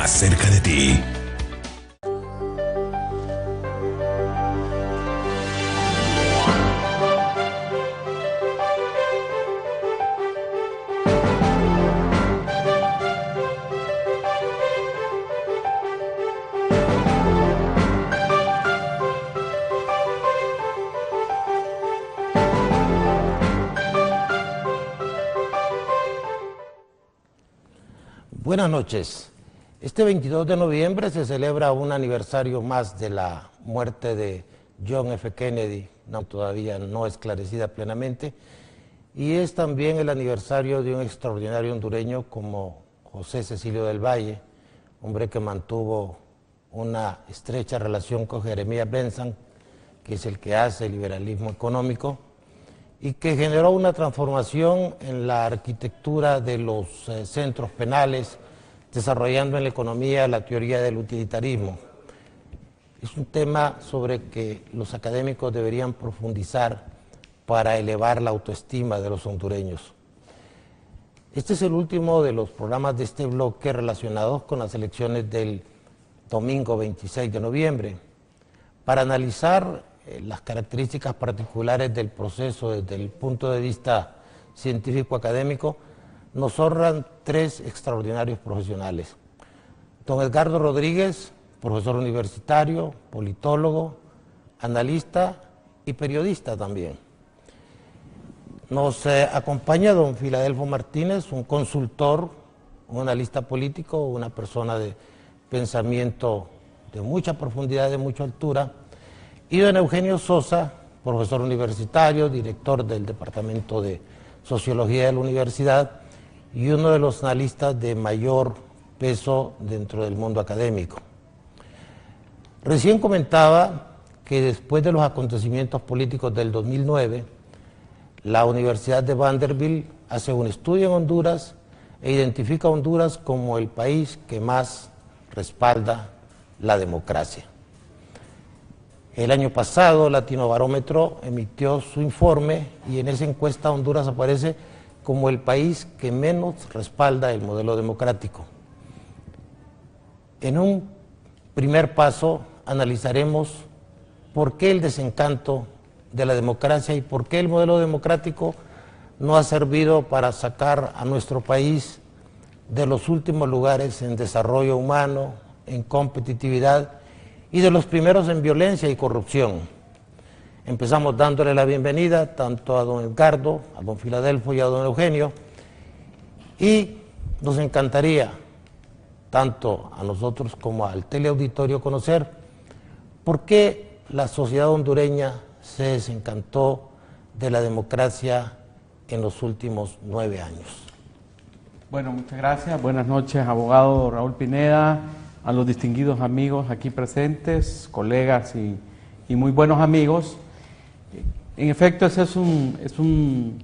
más cerca de ti. Buenas noches. Este 22 de noviembre se celebra un aniversario más de la muerte de John F. Kennedy, todavía no esclarecida plenamente, y es también el aniversario de un extraordinario hondureño como José Cecilio del Valle, hombre que mantuvo una estrecha relación con Jeremías Bentham, que es el que hace el liberalismo económico, y que generó una transformación en la arquitectura de los centros penales, desarrollando en la economía la teoría del utilitarismo. Es un tema sobre que los académicos deberían profundizar para elevar la autoestima de los hondureños. Este es el último de los programas de este bloque relacionados con las elecciones del domingo 26 de noviembre. Para analizar las características particulares del proceso desde el punto de vista científico-académico, nos honran tres extraordinarios profesionales. Don Edgardo Rodríguez, profesor universitario, politólogo, analista y periodista también. Nos acompaña don Filadelfo Martínez, un consultor, un analista político, una persona de pensamiento de mucha profundidad, de mucha altura, y don Eugenio Sosa, profesor universitario, director del Departamento de Sociología de la Universidad y uno de los analistas de mayor peso dentro del mundo académico. Recién comentaba que después de los acontecimientos políticos del 2009, la Universidad de Vanderbilt hace un estudio en Honduras e identifica a Honduras como el país que más respalda la democracia. El año pasado, Latinobarómetro emitió su informe y en esa encuesta Honduras aparece como el país que menos respalda el modelo democrático. En un primer paso analizaremos por qué el desencanto de la democracia y por qué el modelo democrático no ha servido para sacar a nuestro país de los últimos lugares en desarrollo humano, en competitividad y de los primeros en violencia y corrupción. Empezamos dándole la bienvenida tanto a don Edgardo, a don Filadelfo y a don Eugenio, y nos encantaría, tanto a nosotros como al teleauditorio, conocer por qué la sociedad hondureña se desencantó de la democracia en los últimos 9 años. Bueno, muchas gracias. Buenas noches, abogado Raúl Pineda, a los distinguidos amigos aquí presentes, colegas y muy buenos amigos. En efecto, ese es un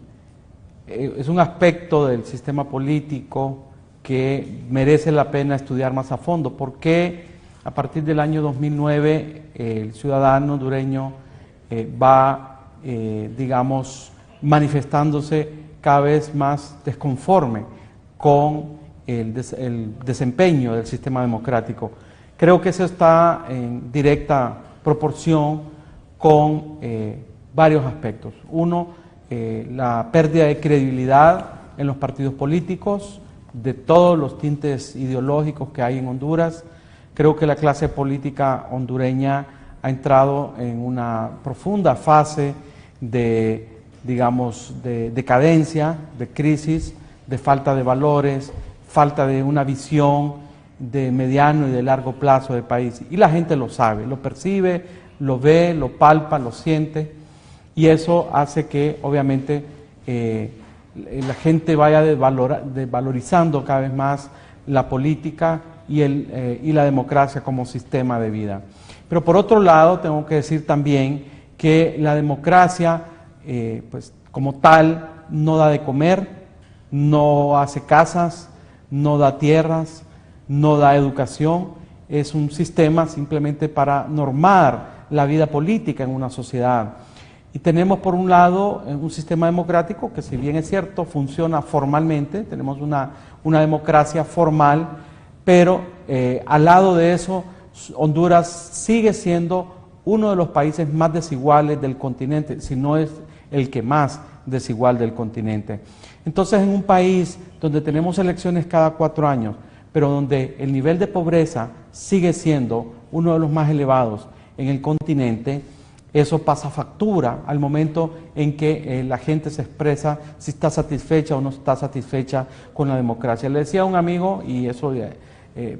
aspecto del sistema político que merece la pena estudiar más a fondo. ¿Por qué a partir del año 2009 el ciudadano hondureño va, digamos, manifestándose cada vez más desconforme con el desempeño del sistema democrático? Creo que eso está en directa proporción con varios aspectos. Uno, la pérdida de credibilidad en los partidos políticos, de todos los tintes ideológicos que hay en Honduras. Creo que la clase política hondureña ha entrado en una profunda fase de, digamos, de decadencia, de crisis, de falta de valores, falta de una visión de mediano y de largo plazo del país. Y la gente lo sabe, lo percibe, lo ve, lo palpa, lo siente, y eso hace que obviamente la gente vaya desvalorizando cada vez más la política y la democracia como sistema de vida. Pero por otro lado, tengo que decir también que la democracia, pues como tal, no da de comer, no hace casas, no da tierras, no da educación. Es un sistema simplemente para normar la vida política en una sociedad. Y tenemos por un lado un sistema democrático que, si bien es cierto, funciona formalmente, tenemos una democracia formal, pero al lado de eso, Honduras sigue siendo uno de los países más desiguales del continente, si no es el que más desigual del continente. Entonces, en un país donde tenemos elecciones cada 4 años, pero donde el nivel de pobreza sigue siendo uno de los más elevados en el continente, eso pasa factura al momento en que la gente se expresa si está satisfecha o no está satisfecha con la democracia. Le decía a un amigo, y eso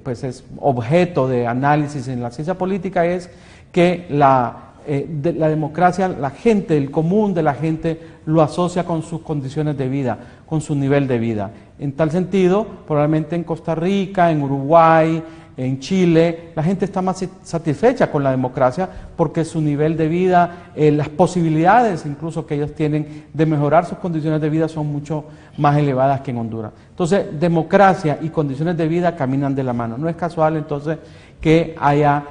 pues es objeto de análisis en la ciencia política, es que la democracia, la gente, el común de la gente lo asocia con sus condiciones de vida, con su nivel de vida. En tal sentido, probablemente en Costa Rica, en Uruguay, en Chile, la gente está más satisfecha con la democracia porque su nivel de vida, las posibilidades incluso que ellos tienen de mejorar sus condiciones de vida son mucho más elevadas que en Honduras. Entonces, democracia y condiciones de vida caminan de la mano. No es casual entonces que haya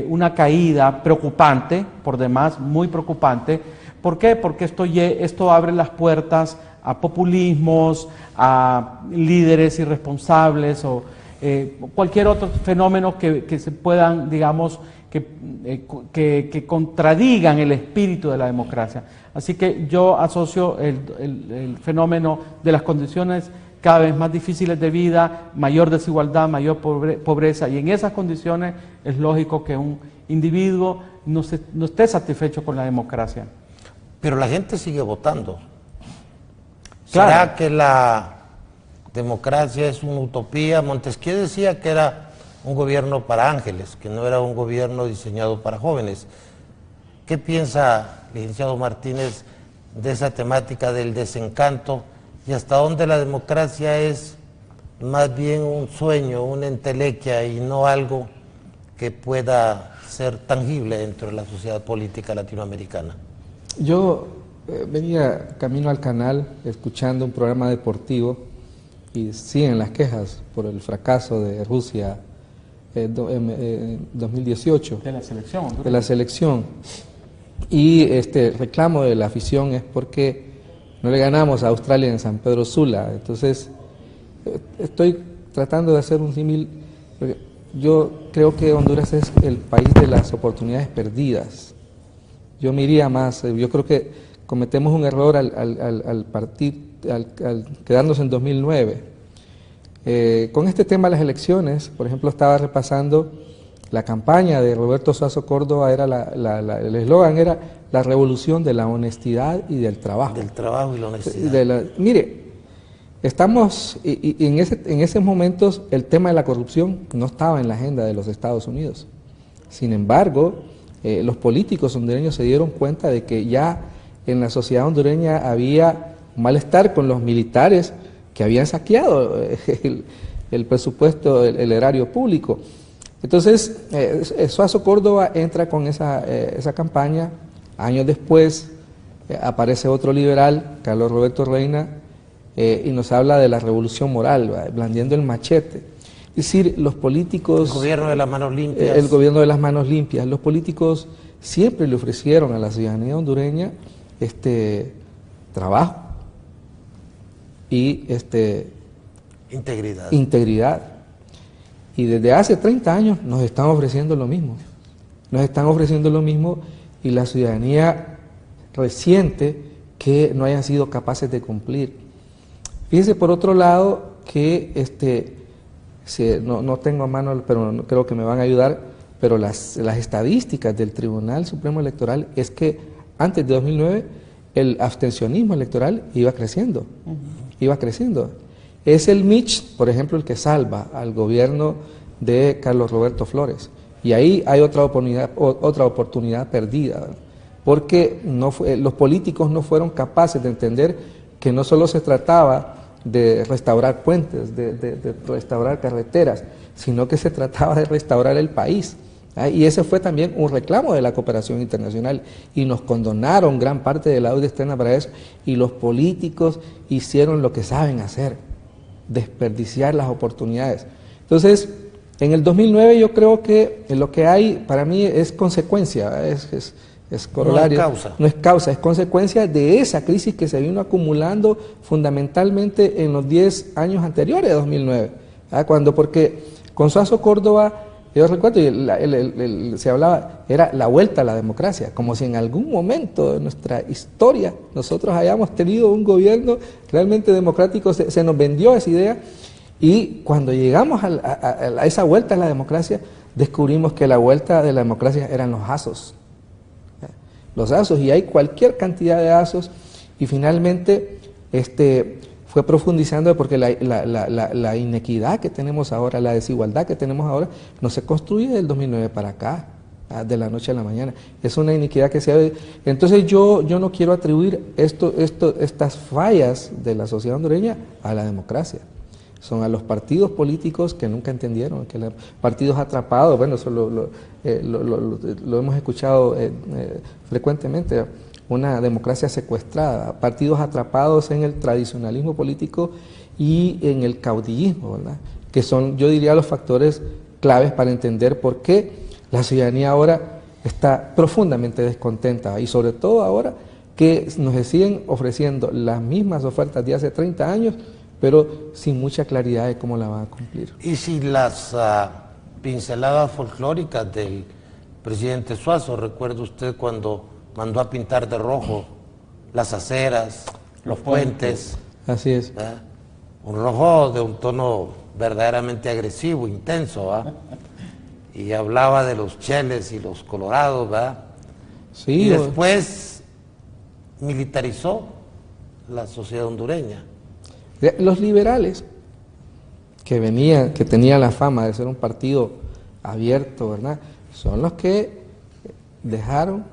una caída preocupante, por demás muy preocupante. ¿Por qué? Porque esto abre las puertas a populismos, a líderes irresponsables o cualquier otro fenómeno que se puedan, digamos, que contradigan el espíritu de la democracia. Así que yo asocio el fenómeno de las condiciones cada vez más difíciles de vida, mayor desigualdad, mayor pobreza, y en esas condiciones es lógico que un individuo no esté satisfecho con la democracia. Pero la gente sigue votando. Claro. ¿Será que la democracia es una utopía? Montesquieu decía que era un gobierno para ángeles, que no era un gobierno diseñado para jóvenes. ¿Qué piensa, licenciado Martínez, de esa temática del desencanto y hasta dónde la democracia es más bien un sueño, una entelequia y no algo que pueda ser tangible dentro de la sociedad política latinoamericana? Yo venía camino al canal escuchando un programa deportivo y siguen las quejas por el fracaso de Rusia en 2018. De la selección. De la selección. Y este reclamo de la afición es porque no le ganamos a Australia en San Pedro Sula. Entonces, estoy tratando de hacer un símil. Yo creo que Honduras es el país de las oportunidades perdidas. Yo me iría más, yo creo que cometemos un error al quedarnos en 2009. Con este tema de las elecciones, por ejemplo, estaba repasando la campaña de Roberto Suazo Córdoba, era el eslogan era la revolución de la honestidad y del trabajo. Del trabajo y la honestidad. Mire, estamos, y en esos momentos el tema de la corrupción no estaba en la agenda de los Estados Unidos. Sin embargo, los políticos hondureños se dieron cuenta de que ya en la sociedad hondureña había malestar con los militares que habían saqueado el presupuesto, el erario público. Entonces, Suazo Córdoba entra con esa campaña. Años después aparece otro liberal, Carlos Roberto Reina, y nos habla de la revolución moral, blandiendo el machete. Es decir, los políticos... El gobierno de las manos limpias. El gobierno de las manos limpias. Los políticos siempre le ofrecieron a la ciudadanía hondureña trabajo y integridad. Y desde hace 30 años nos están ofreciendo lo mismo. Nos están ofreciendo lo mismo y la ciudadanía resiente que no hayan sido capaces de cumplir. Fíjense por otro lado que no tengo a mano, pero no, creo que me van a ayudar, pero las estadísticas del Tribunal Supremo Electoral es que antes de 2009 el abstencionismo electoral iba creciendo, iba creciendo. Es el MICH, por ejemplo, el que salva al gobierno de Carlos Roberto Flores. Y ahí hay otra oportunidad perdida, porque los políticos no fueron capaces de entender que no solo se trataba de restaurar puentes, de restaurar carreteras, sino que se trataba de restaurar el país. Y ese fue también un reclamo de la cooperación internacional y nos condonaron gran parte de la deuda externa para eso, y los políticos hicieron lo que saben hacer, desperdiciar las oportunidades. Entonces, en el 2009 yo creo que lo que hay para mí es consecuencia, es corolario. No es causa, es consecuencia de esa crisis que se vino acumulando fundamentalmente en los 10 años anteriores a 2009. Porque Con Suazo Córdoba, yo recuerdo, se hablaba, era la vuelta a la democracia, como si en algún momento de nuestra historia nosotros hayamos tenido un gobierno realmente democrático, se nos vendió esa idea, y cuando llegamos a esa vuelta a la democracia, descubrimos que la vuelta de la democracia eran los asos. Y hay cualquier cantidad de asos, y finalmente fue profundizando porque la inequidad que tenemos ahora, la desigualdad que tenemos ahora, no se construye del 2009 para acá, de la noche a la mañana. Es una iniquidad que se ha... Entonces yo no quiero atribuir estas fallas de la sociedad hondureña a la democracia. Son a los partidos políticos que nunca entendieron, que partidos atrapados, bueno, eso lo hemos escuchado frecuentemente, una democracia secuestrada, partidos atrapados en el tradicionalismo político y en el caudillismo, ¿verdad? Que son, yo diría, los factores claves para entender por qué la ciudadanía ahora está profundamente descontenta, y sobre todo ahora que nos siguen ofreciendo las mismas ofertas de hace 30 años, pero sin mucha claridad de cómo la van a cumplir. Y si las pinceladas folclóricas del presidente Suazo, recuerda usted cuando mandó a pintar de rojo las aceras, los puentes. Así es. ¿Verdad? Un rojo de un tono verdaderamente agresivo, intenso, ¿verdad? Y hablaba de los cheles y los colorados, ¿verdad? Sí, y después militarizó la sociedad hondureña. Los liberales, que tenían la fama de ser un partido abierto, ¿verdad?, son los que dejaron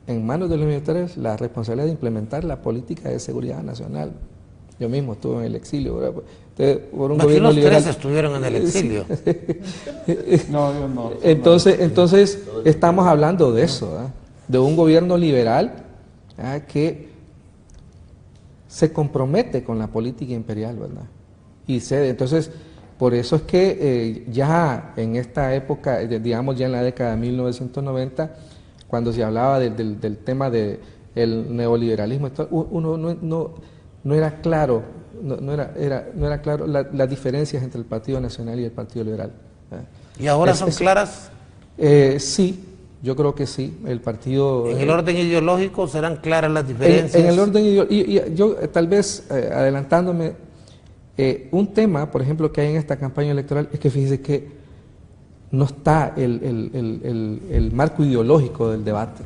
en manos de los militares la responsabilidad de implementar la política de seguridad nacional. Yo mismo estuve en el exilio, ¿verdad? Por un gobierno liberal. Tres estuvieron en el exilio. No, yo no. Entonces estamos hablando de eso, ¿verdad?, de un gobierno liberal, ¿verdad?, que se compromete con la política imperial, ¿verdad? Y cede. Entonces, por eso es que ya en esta época, digamos ya en la década de 1990, cuando se hablaba del tema del neoliberalismo, uno no era claro, no era claro las diferencias entre el Partido Nacional y el Partido Liberal, ¿verdad? ¿Y ahora son claras? Sí. Yo creo que sí, el partido... ¿En el orden ideológico serán claras las diferencias? En el orden ideológico, y yo tal vez adelantándome, un tema, por ejemplo, que hay en esta campaña electoral es que fíjese que no está el marco ideológico del debate.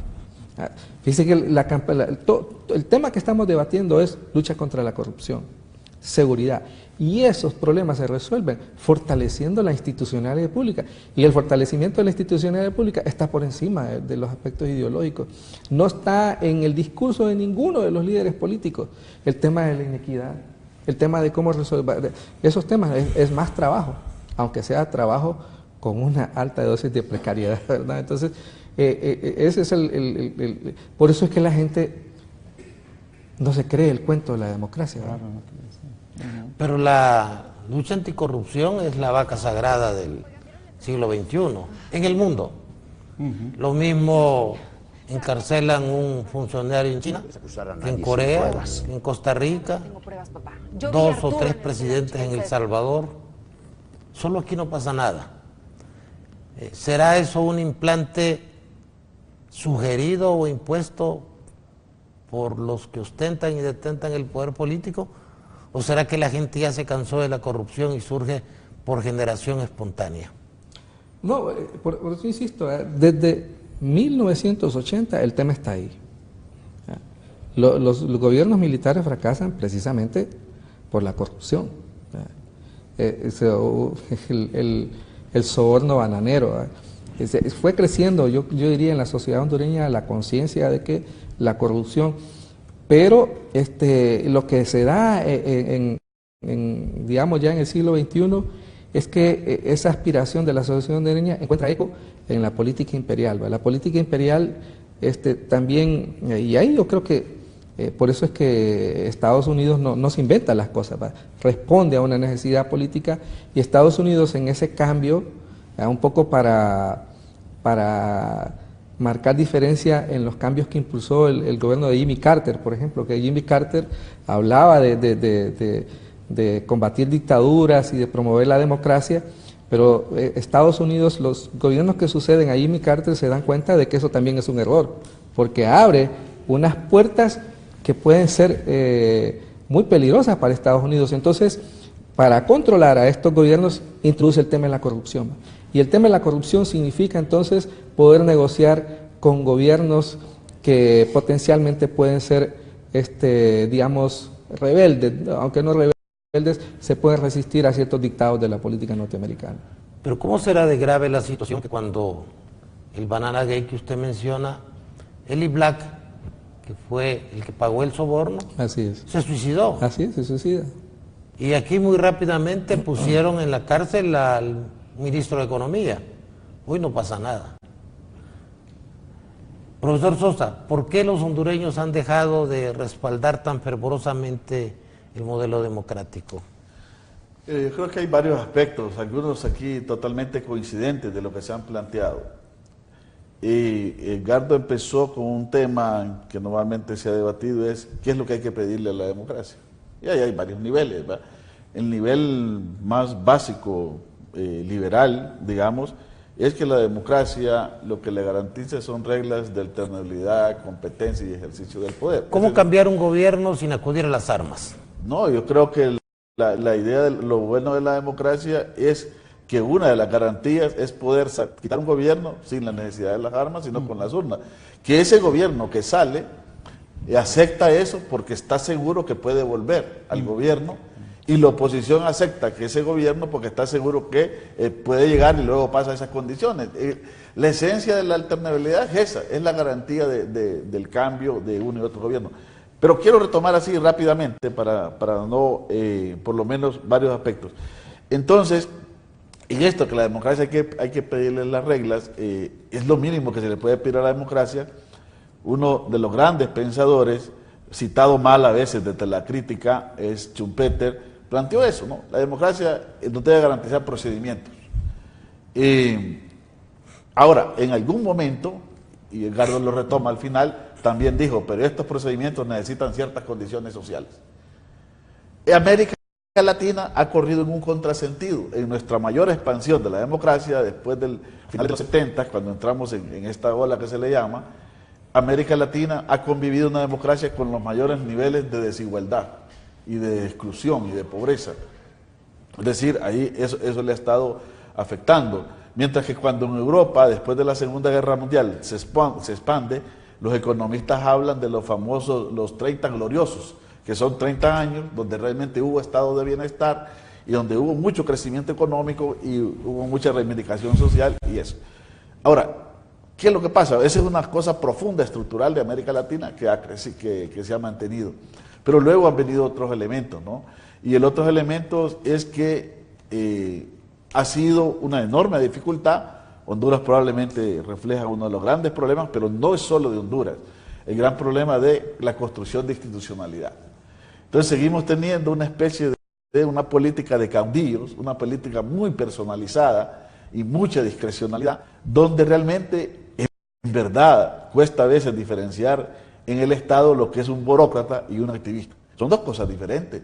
Fíjese que el tema que estamos debatiendo es lucha contra la corrupción, seguridad. Y esos problemas se resuelven fortaleciendo la institucionalidad pública. Y el fortalecimiento de la institucionalidad pública está por encima de los aspectos ideológicos. No está en el discurso de ninguno de los líderes políticos el tema de la inequidad, el tema de cómo resolver. Esos temas es más trabajo, aunque sea trabajo con una alta dosis de precariedad, ¿verdad? Entonces, ese es por eso es que la gente no se cree el cuento de la democracia, ¿verdad? Pero la lucha anticorrupción es la vaca sagrada del siglo XXI, en el mundo. Lo mismo encarcelan un funcionario en China, en Corea, en Costa Rica, 2 o 3 presidentes en El Salvador. Solo aquí no pasa nada. ¿Será eso un implante sugerido o impuesto por los que ostentan y detentan el poder político? ¿O será que la gente ya se cansó de la corrupción y surge por generación espontánea? No, por eso insisto, desde 1980 el tema está ahí. Los gobiernos militares fracasan precisamente por la corrupción. El soborno bananero. Fue creciendo, yo diría, en la sociedad hondureña la conciencia de que la corrupción... Pero lo que se da digamos ya en el siglo XXI es que esa aspiración de la sociedad hondureña encuentra eco en la política imperial, ¿verdad? La política imperial también, y ahí yo creo que por eso es que Estados Unidos no se inventa las cosas, ¿verdad? Responde a una necesidad política, y Estados Unidos en ese cambio, un poco para marcar diferencia en los cambios que impulsó el gobierno de Jimmy Carter, por ejemplo, que Jimmy Carter hablaba de combatir dictaduras y de promover la democracia, Pero Estados Unidos, los gobiernos que suceden ahí, Jimmy Carter, se dan cuenta de que eso también es un error, porque abre unas puertas que pueden ser muy peligrosas para Estados Unidos. Entonces, para controlar a estos gobiernos, introduce el tema de la corrupción. Y el tema de la corrupción significa entonces poder negociar con gobiernos que potencialmente pueden ser, digamos, rebeldes, aunque no rebeldes, se pueden resistir a ciertos dictados de la política norteamericana. Pero ¿cómo será de grave la situación que cuando el Banana Gate que usted menciona, Eli Black, que fue el que pagó el soborno, Así es. se suicidó? Así es, se suicida. Y aquí muy rápidamente pusieron en la cárcel al ministro de Economía. Hoy no pasa nada. Profesor Sosa, ¿por qué los hondureños han dejado de respaldar tan fervorosamente el modelo democrático? Yo creo que hay varios aspectos, algunos aquí totalmente coincidentes de lo que se han planteado. Y Edgardo empezó con un tema que normalmente se ha debatido, es qué es lo que hay que pedirle a la democracia. Y ahí hay varios niveles, ¿verdad? El nivel más básico, liberal, digamos, es que la democracia lo que le garantiza son reglas de alternabilidad, competencia y ejercicio del poder. ¿Cómo cambiar un gobierno sin acudir a las armas? No, yo creo que la idea de lo bueno de la democracia es que una de las garantías es poder quitar un gobierno sin la necesidad de las armas, sino con las urnas. Que ese gobierno que sale acepta eso porque está seguro que puede volver al gobierno, y la oposición acepta que ese gobierno porque está seguro que puede llegar y luego pasa esas condiciones. La esencia de la alternabilidad es esa, es la garantía del cambio de uno y otro gobierno. Pero quiero retomar así rápidamente para no, por lo menos, varios aspectos. Entonces, en esto que la democracia hay que pedirle las reglas, es lo mínimo que se le puede pedir a la democracia. Uno de los grandes pensadores, citado mal a veces desde la crítica, es Schumpeter, planteó eso, ¿no? La democracia no debe garantizar procedimientos. Ahora, en algún momento, y Edgardo lo retoma al final, también dijo, pero estos procedimientos necesitan ciertas condiciones sociales. América Latina ha corrido en un contrasentido. En nuestra mayor expansión de la democracia, después del final de los 70, cuando entramos en esta ola que se le llama, América Latina ha convivido una democracia con los mayores niveles de desigualdad y de exclusión y de pobreza. Es decir, ahí eso le ha estado afectando. Mientras que cuando en Europa, después de la Segunda Guerra Mundial, se expande, los economistas hablan de los famosos, los 30 gloriosos, que son 30 años donde realmente hubo estado de bienestar y donde hubo mucho crecimiento económico y hubo mucha reivindicación social y eso. Ahora, ¿qué es lo que pasa? Esa es una cosa profunda, estructural de América Latina que se ha mantenido. Pero luego han venido otros elementos, ¿no? Y el otro elemento es que ha sido una enorme dificultad. Honduras probablemente refleja uno de los grandes problemas, pero no es solo de Honduras. El gran problema de la construcción de institucionalidad. Entonces seguimos teniendo una especie de una política de caudillos, una política muy personalizada y mucha discrecionalidad, donde realmente en verdad cuesta a veces diferenciar en el Estado lo que es un burócrata y un activista. Son dos cosas diferentes,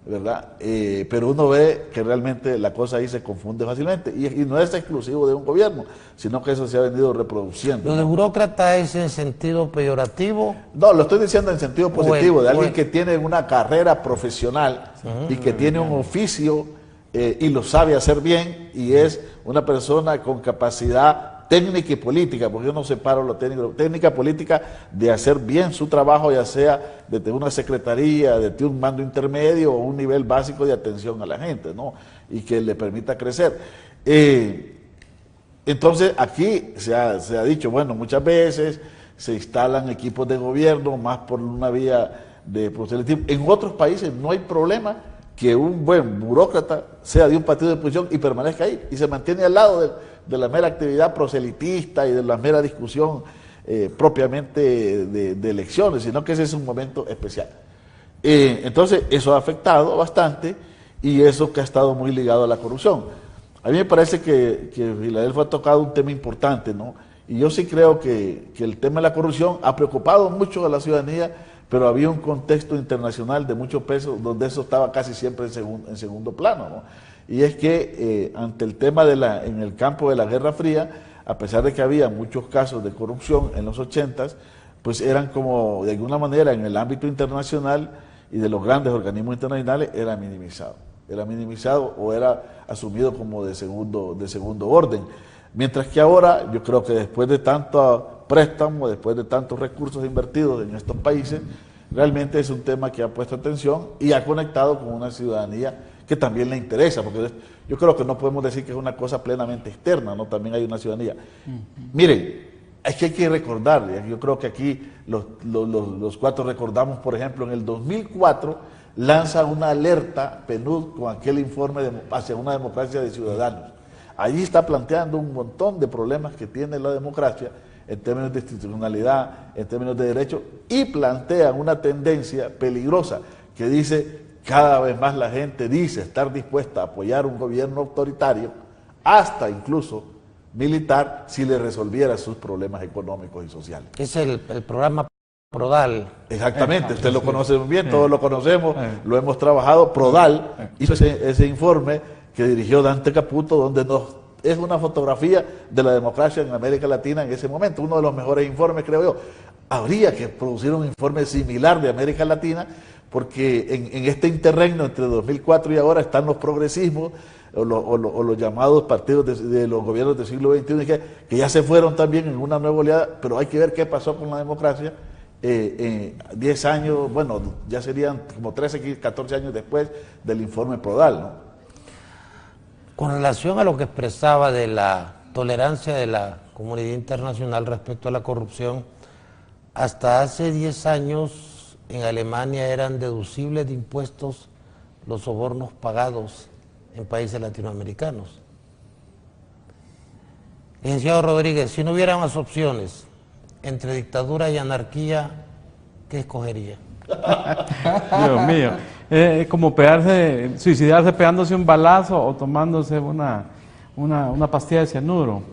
¿verdad? Pero uno ve que realmente la cosa ahí se confunde fácilmente y no es exclusivo de un gobierno, sino que eso se ha venido reproduciendo. ¿Lo de burócrata es en sentido peyorativo? No, lo estoy diciendo en sentido positivo, de alguien que tiene una carrera profesional y que tiene un oficio y lo sabe hacer bien y es una persona con capacidad técnica y política, porque yo no separo lo técnico, técnica política de hacer bien su trabajo, ya sea desde una secretaría, desde un mando intermedio o un nivel básico de atención a la gente, ¿no? Y que le permita crecer. Entonces aquí se ha dicho, bueno, muchas veces se instalan equipos de gobierno más por una vía de proselitismo. En otros países no hay problema que un buen burócrata sea de un partido de oposición y permanezca ahí y se mantiene al lado de la mera actividad proselitista y de la mera discusión propiamente de elecciones, sino que ese es un momento especial. Entonces eso ha afectado bastante y eso que ha estado muy ligado a la corrupción. A mí me parece que Filadelfo ha tocado un tema importante, ¿no? Y yo sí creo que el tema de la corrupción ha preocupado mucho a la ciudadanía, pero había un contexto internacional de mucho peso donde eso estaba casi siempre en segundo plano, ¿no? y es que ante el tema en el campo de la Guerra Fría, a pesar de que había muchos casos de corrupción en los 80s, pues eran como, de alguna manera, en el ámbito internacional y de los grandes organismos internacionales, era minimizado o era asumido como de segundo orden. Mientras que ahora, yo creo que después de tanto préstamo, después de tantos recursos invertidos en estos países, realmente es un tema que ha puesto atención y ha conectado con una ciudadanía que también le interesa, porque yo creo que no podemos decir que es una cosa plenamente externa, ¿no? También hay una ciudadanía. Miren, es que hay que recordar, yo creo que aquí los cuatro recordamos, por ejemplo, en el 2004 lanza una alerta PNUD con aquel informe hacia una democracia de ciudadanos. Allí está planteando un montón de problemas que tiene la democracia en términos de institucionalidad, en términos de derechos, y plantea una tendencia peligrosa que dice, cada vez más la gente dice estar dispuesta a apoyar un gobierno autoritario, hasta incluso militar, si le resolviera sus problemas económicos y sociales. Es el programa Prodal. Exactamente, usted lo conoce muy bien, todos lo conocemos, lo hemos trabajado. Prodal hizo ese informe que dirigió Dante Caputo, donde es una fotografía de la democracia en América Latina en ese momento, uno de los mejores informes, creo yo. Habría que producir un informe similar de América Latina, porque en este interregno entre 2004 y ahora están los progresismos, o los llamados partidos de los gobiernos del siglo XXI, que ya se fueron también en una nueva oleada, pero hay que ver qué pasó con la democracia 10 años, bueno, ya serían como 13, 14 años después del informe Prodal, ¿no? Con relación a lo que expresaba de la tolerancia de la comunidad internacional respecto a la corrupción, hasta hace 10 años en Alemania eran deducibles de impuestos los sobornos pagados en países latinoamericanos. Licenciado Rodríguez, si no hubiera más opciones entre dictadura y anarquía, ¿qué escogería? Dios mío, como suicidarse pegándose un balazo o tomándose una pastilla de cianuro.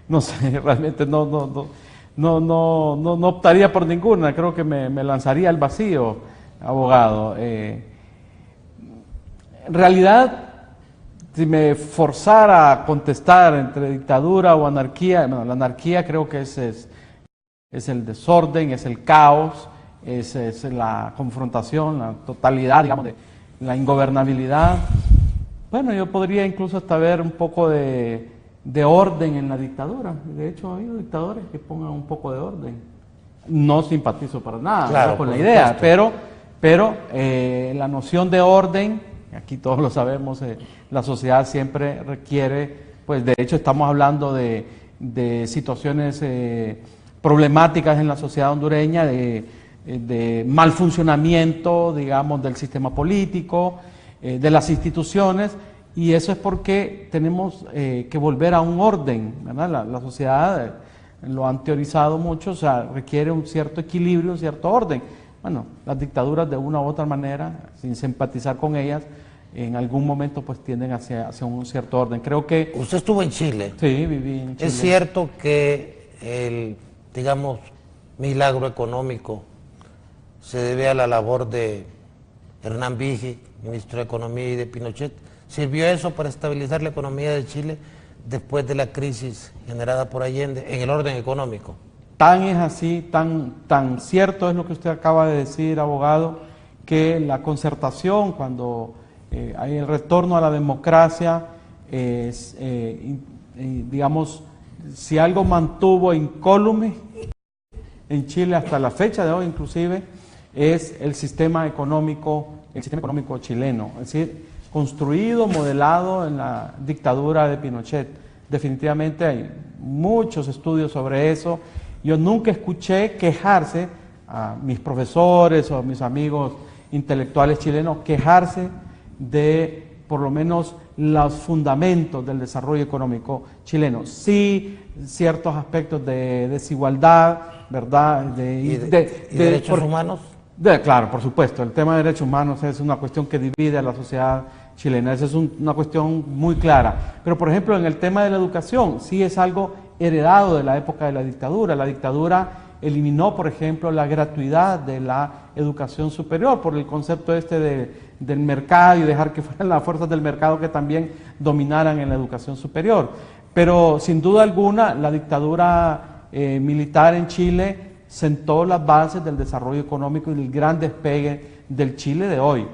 No sé, realmente no optaría por ninguna, creo que me lanzaría al vacío, abogado. En realidad, si me forzara a contestar entre dictadura o anarquía, bueno, la anarquía creo que es el desorden, es el caos, es la confrontación, la totalidad, digamos, de la ingobernabilidad. Bueno, yo podría incluso hasta ver un poco de orden en la dictadura. De hecho, ha habido dictadores que pongan un poco de orden. No simpatizo para nada, claro, con la idea, pero la noción de orden, aquí todos lo sabemos, la sociedad siempre requiere, pues de hecho estamos hablando de situaciones problemáticas en la sociedad hondureña, de mal funcionamiento, digamos, del sistema político, de las instituciones, y eso es porque tenemos que volver a un orden, ¿verdad? La sociedad, lo han teorizado mucho, o sea, requiere un cierto equilibrio, un cierto orden. Bueno, las dictaduras de una u otra manera, sin simpatizar con ellas, en algún momento pues tienden hacia un cierto orden. Creo que... Usted estuvo en Chile. Sí, viví en Chile. Es cierto que el, digamos, milagro económico se debe a la labor de Hernán Vigi, ministro de Economía, y de Pinochet. ¿Sirvió eso para estabilizar la economía de Chile después de la crisis generada por Allende en el orden económico? Tan es así, tan cierto es lo que usted acaba de decir, abogado, que la concertación, cuando hay el retorno a la democracia, digamos, si algo mantuvo incólume en Chile hasta la fecha de hoy inclusive, es el sistema económico chileno, es decir, construido, modelado en la dictadura de Pinochet. Definitivamente hay muchos estudios sobre eso. Yo nunca escuché quejarse a mis profesores o a mis amigos intelectuales chilenos, quejarse de por lo menos los fundamentos del desarrollo económico chileno. Sí, ciertos aspectos de desigualdad, ¿verdad? ¿Y derechos humanos? Claro, por supuesto. El tema de derechos humanos es una cuestión que divide a la sociedad chilena. Esa es una cuestión muy clara. Pero, por ejemplo, en el tema de la educación, sí es algo heredado de la época de la dictadura. La dictadura eliminó, por ejemplo, la gratuidad de la educación superior por el concepto del mercado y dejar que fueran las fuerzas del mercado que también dominaran en la educación superior. Pero sin duda alguna la dictadura militar en Chile sentó las bases del desarrollo económico y del gran despegue del Chile de hoy.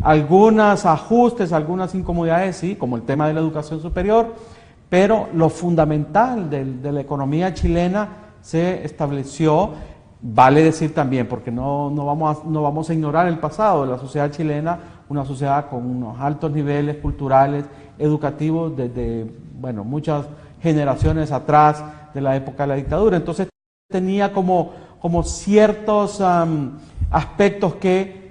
Algunos ajustes, algunas incomodidades, sí, como el tema de la educación superior, pero lo fundamental de la economía chilena se estableció, vale decir también, porque no vamos a ignorar el pasado de la sociedad chilena, una sociedad con unos altos niveles culturales, educativos, desde muchas generaciones atrás de la época de la dictadura. Entonces tenía como ciertos aspectos que,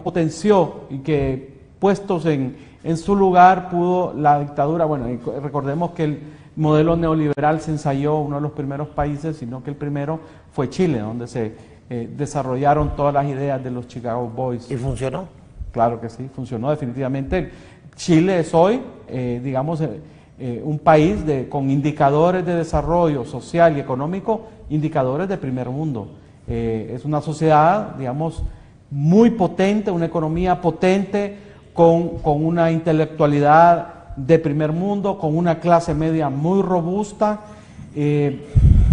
potenció y que puestos en su lugar pudo la dictadura, y recordemos que el modelo neoliberal se ensayó uno de los primeros países, sino que el primero fue Chile, donde se desarrollaron todas las ideas de los Chicago Boys. ¿Y funcionó? Claro que sí, funcionó definitivamente. Chile es hoy, un país con indicadores de desarrollo social y económico, indicadores de primer mundo. Es una sociedad, muy potente, una economía potente, con una intelectualidad de primer mundo, con una clase media muy robusta,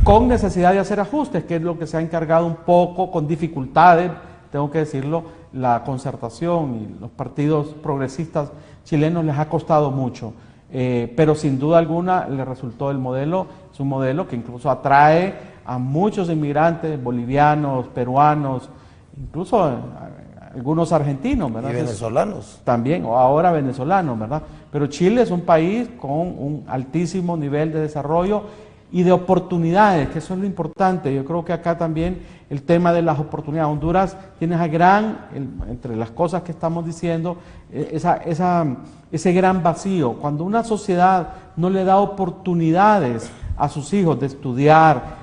con necesidad de hacer ajustes, que es lo que se ha encargado un poco, con dificultades, tengo que decirlo, la Concertación y los partidos progresistas chilenos les ha costado mucho, pero sin duda alguna le resultó el modelo, es un modelo que incluso atrae a muchos inmigrantes bolivianos, peruanos, incluso algunos argentinos, ¿verdad? Y venezolanos. También, o ahora venezolanos, ¿verdad? Pero Chile es un país con un altísimo nivel de desarrollo y de oportunidades, que eso es lo importante. Yo creo que acá también el tema de las oportunidades. Honduras tiene entre las cosas que estamos diciendo, ese gran vacío. Cuando una sociedad no le da oportunidades a sus hijos de estudiar,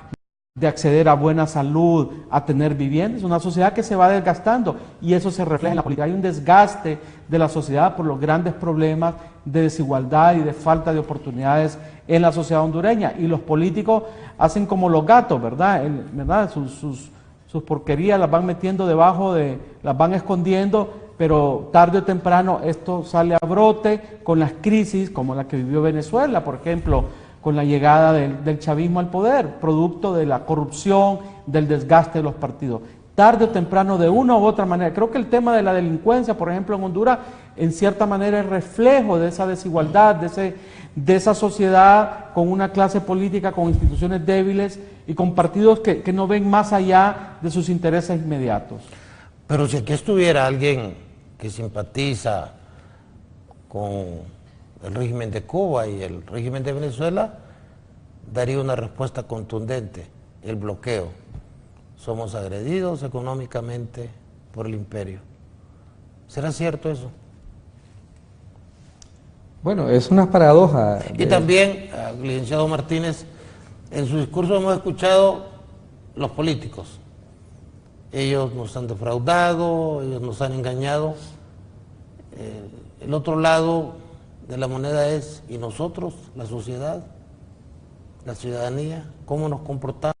de acceder a buena salud, a tener viviendas, una sociedad que se va desgastando y eso se refleja en la política. Hay un desgaste de la sociedad por los grandes problemas de desigualdad y de falta de oportunidades en la sociedad hondureña y los políticos hacen como los gatos, ¿verdad? Sus porquerías las van metiendo las van escondiendo, pero tarde o temprano esto sale a brote con las crisis como la que vivió Venezuela, por ejemplo, con la llegada del chavismo al poder, producto de la corrupción, del desgaste de los partidos. Tarde o temprano, de una u otra manera. Creo que el tema de la delincuencia, por ejemplo, en Honduras, en cierta manera es reflejo de esa desigualdad, de esa sociedad con una clase política, con instituciones débiles y con partidos que no ven más allá de sus intereses inmediatos. Pero si aquí estuviera alguien que simpatiza con el régimen de Cuba y el régimen de Venezuela, daría una respuesta contundente: el bloqueo. Somos agredidos económicamente por el imperio. ¿Será cierto eso? Bueno, es una paradoja. Y también, licenciado Martínez, en su discurso hemos escuchado los políticos. Ellos nos han defraudado, ellos nos han engañado. El otro lado de la moneda es, ¿y nosotros, la sociedad, la ciudadanía, cómo nos comportamos?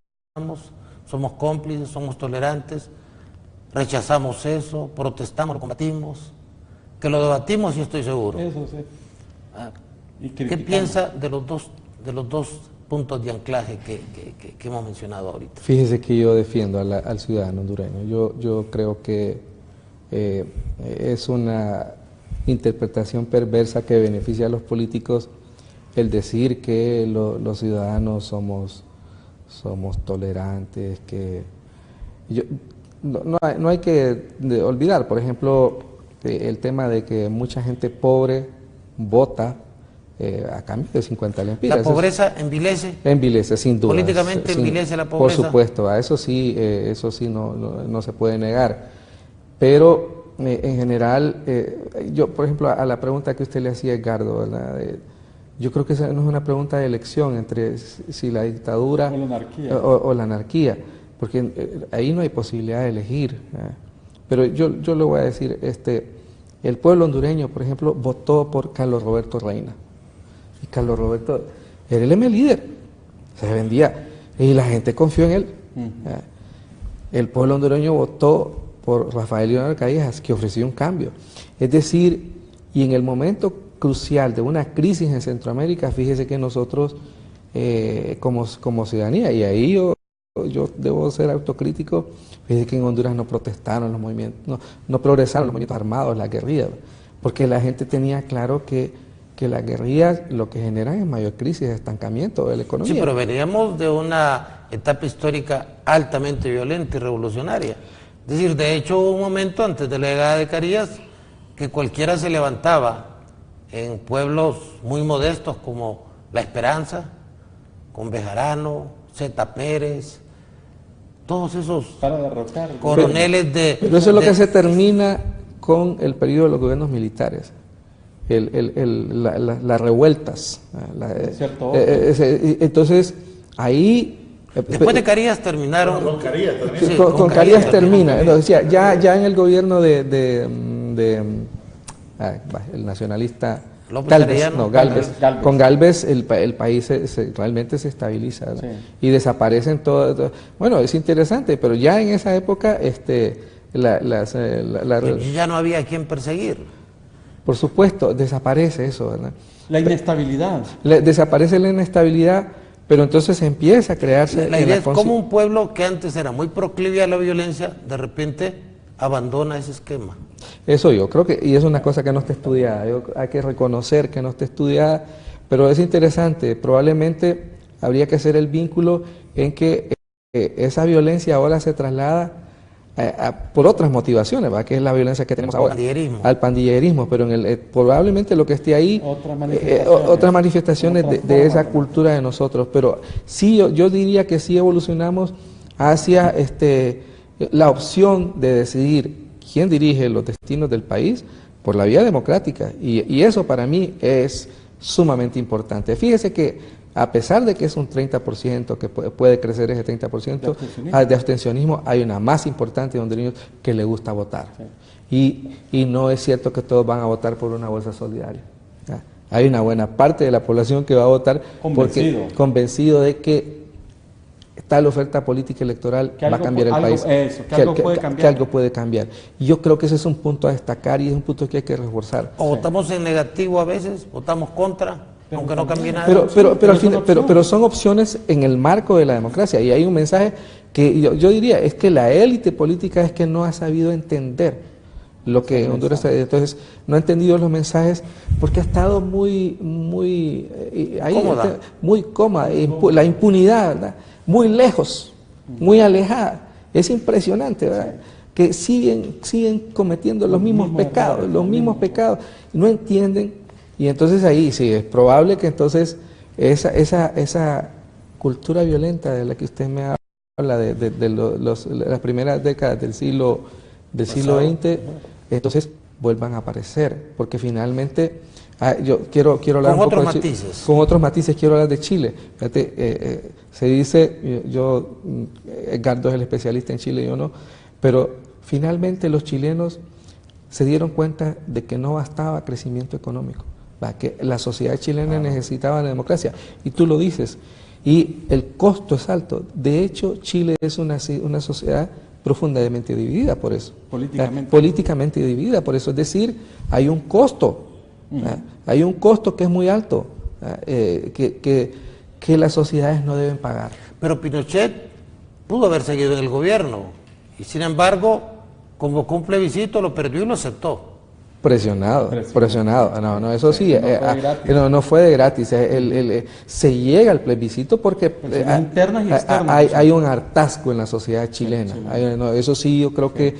¿Somos cómplices, somos tolerantes? ¿Rechazamos eso, protestamos, lo combatimos? Que lo debatimos y estoy seguro. Eso sí. ¿Qué piensa de los dos puntos de anclaje que hemos mencionado ahorita? Fíjese que yo defiendo al ciudadano hondureño. Yo creo que es una interpretación perversa que beneficia a los políticos el decir que los ciudadanos somos tolerantes, que no hay que olvidar, por ejemplo, el tema de que mucha gente pobre vota a cambio de 50 lempiras. ¿La pobreza envilece? Envilece, sin duda. Políticamente envilece la pobreza. Por supuesto, a eso sí no se puede negar. Pero en general, yo, por ejemplo, a la pregunta que usted le hacía a Edgardo, yo creo que esa no es una pregunta de elección entre si la dictadura o la anarquía, porque ahí no hay posibilidad de elegir. Pero yo le voy a decir, el pueblo hondureño, por ejemplo, votó por Carlos Roberto Reina. Y Carlos Roberto era el M líder. Se vendía. y la gente confió en él. El pueblo hondureño votó por Rafael Leónidas Callejas, que ofreció un cambio. Es decir, y en el momento crucial de una crisis en Centroamérica, fíjese que nosotros, como ciudadanía, y ahí yo debo ser autocrítico, fíjese que en Honduras no protestaron los movimientos, no progresaron los movimientos armados, las guerrillas, porque la gente tenía claro que las guerrillas lo que generan es mayor crisis, estancamiento de la economía. Sí, pero veníamos de una etapa histórica altamente violenta y revolucionaria. Es decir, de hecho hubo un momento antes de la llegada de Carías que cualquiera se levantaba en pueblos muy modestos como La Esperanza, con Bejarano, Zeta Pérez, todos esos coroneles de... Pero eso es lo que se termina con el periodo de los gobiernos militares. Las revueltas. Entonces, ahí... Después de Carías terminaron... Con Carías también. Sí, con Carías termina. No, decía, ya en el gobierno el nacionalista Gálvez, con Gálvez el país realmente se estabiliza, ¿no? Sí. Y desaparecen todo. Bueno, es interesante, pero ya en esa época ya no había a quien perseguir. Por supuesto, desaparece eso, ¿verdad? La inestabilidad. Desaparece la inestabilidad, pero entonces empieza a crearse... La idea es como un pueblo que antes era muy proclive a la violencia, de repente abandona ese esquema. Eso yo creo que, y es una cosa que no está estudiada, hay que reconocer que no está estudiada, pero es interesante, probablemente habría que hacer el vínculo en que esa violencia ahora se traslada por otras motivaciones, ¿verdad? Que es la violencia que tenemos ahora, al pandillerismo, pero probablemente lo que esté ahí, otras manifestaciones de esa cultura de nosotros, pero sí, yo diría que sí evolucionamos hacia la opción de decidir quién dirige los destinos del país por la vía democrática, y eso para mí es sumamente importante. Fíjese que a pesar de que es un 30%, que puede crecer ese 30% de abstencionismo, hay una más importante de hondureños que le gusta votar. Sí. Y no es cierto que todos van a votar por una bolsa solidaria. Hay una buena parte de la población que va a votar convencido de que tal oferta política electoral va a cambiar el país. Que algo puede cambiar. Y yo creo que ese es un punto a destacar y es un punto que hay que reforzar. O votamos en negativo a veces, votamos contra, aunque no cambie nada. Pero son opciones en el marco de la democracia. Y hay un mensaje que yo diría, es que la élite política es que no ha sabido entender lo que Honduras... Entonces, no ha entendido los mensajes porque ha estado muy cómoda. La impunidad, ¿verdad? Muy lejos, muy alejada. Es impresionante, ¿verdad? Que siguen cometiendo los mismos pecados, no entienden. Y entonces ahí sí, es probable que entonces esa cultura violenta de la que usted me habla, de las primeras décadas del siglo XX, entonces vuelvan a aparecer, porque finalmente, yo quiero hablar con otros matices. Con otros matices, quiero hablar de Chile. Fíjate, se dice, Edgardo es el especialista en Chile, yo no, pero finalmente los chilenos se dieron cuenta de que no bastaba crecimiento económico, que la sociedad chilena necesitaba la democracia, y tú lo dices, y el costo es alto. De hecho, Chile es una sociedad profundamente dividida por eso. Políticamente dividida por eso, es decir, hay un costo, hay un costo que es muy alto, que las sociedades no deben pagar. Pero Pinochet pudo haber seguido en el gobierno, y sin embargo, convocó un plebiscito, lo perdió y lo aceptó. Presionado. No, eso sí, no fue de gratis. Se llega al plebiscito porque internas y externas, hay un hartazgo en la sociedad chilena. Eso sí, yo creo que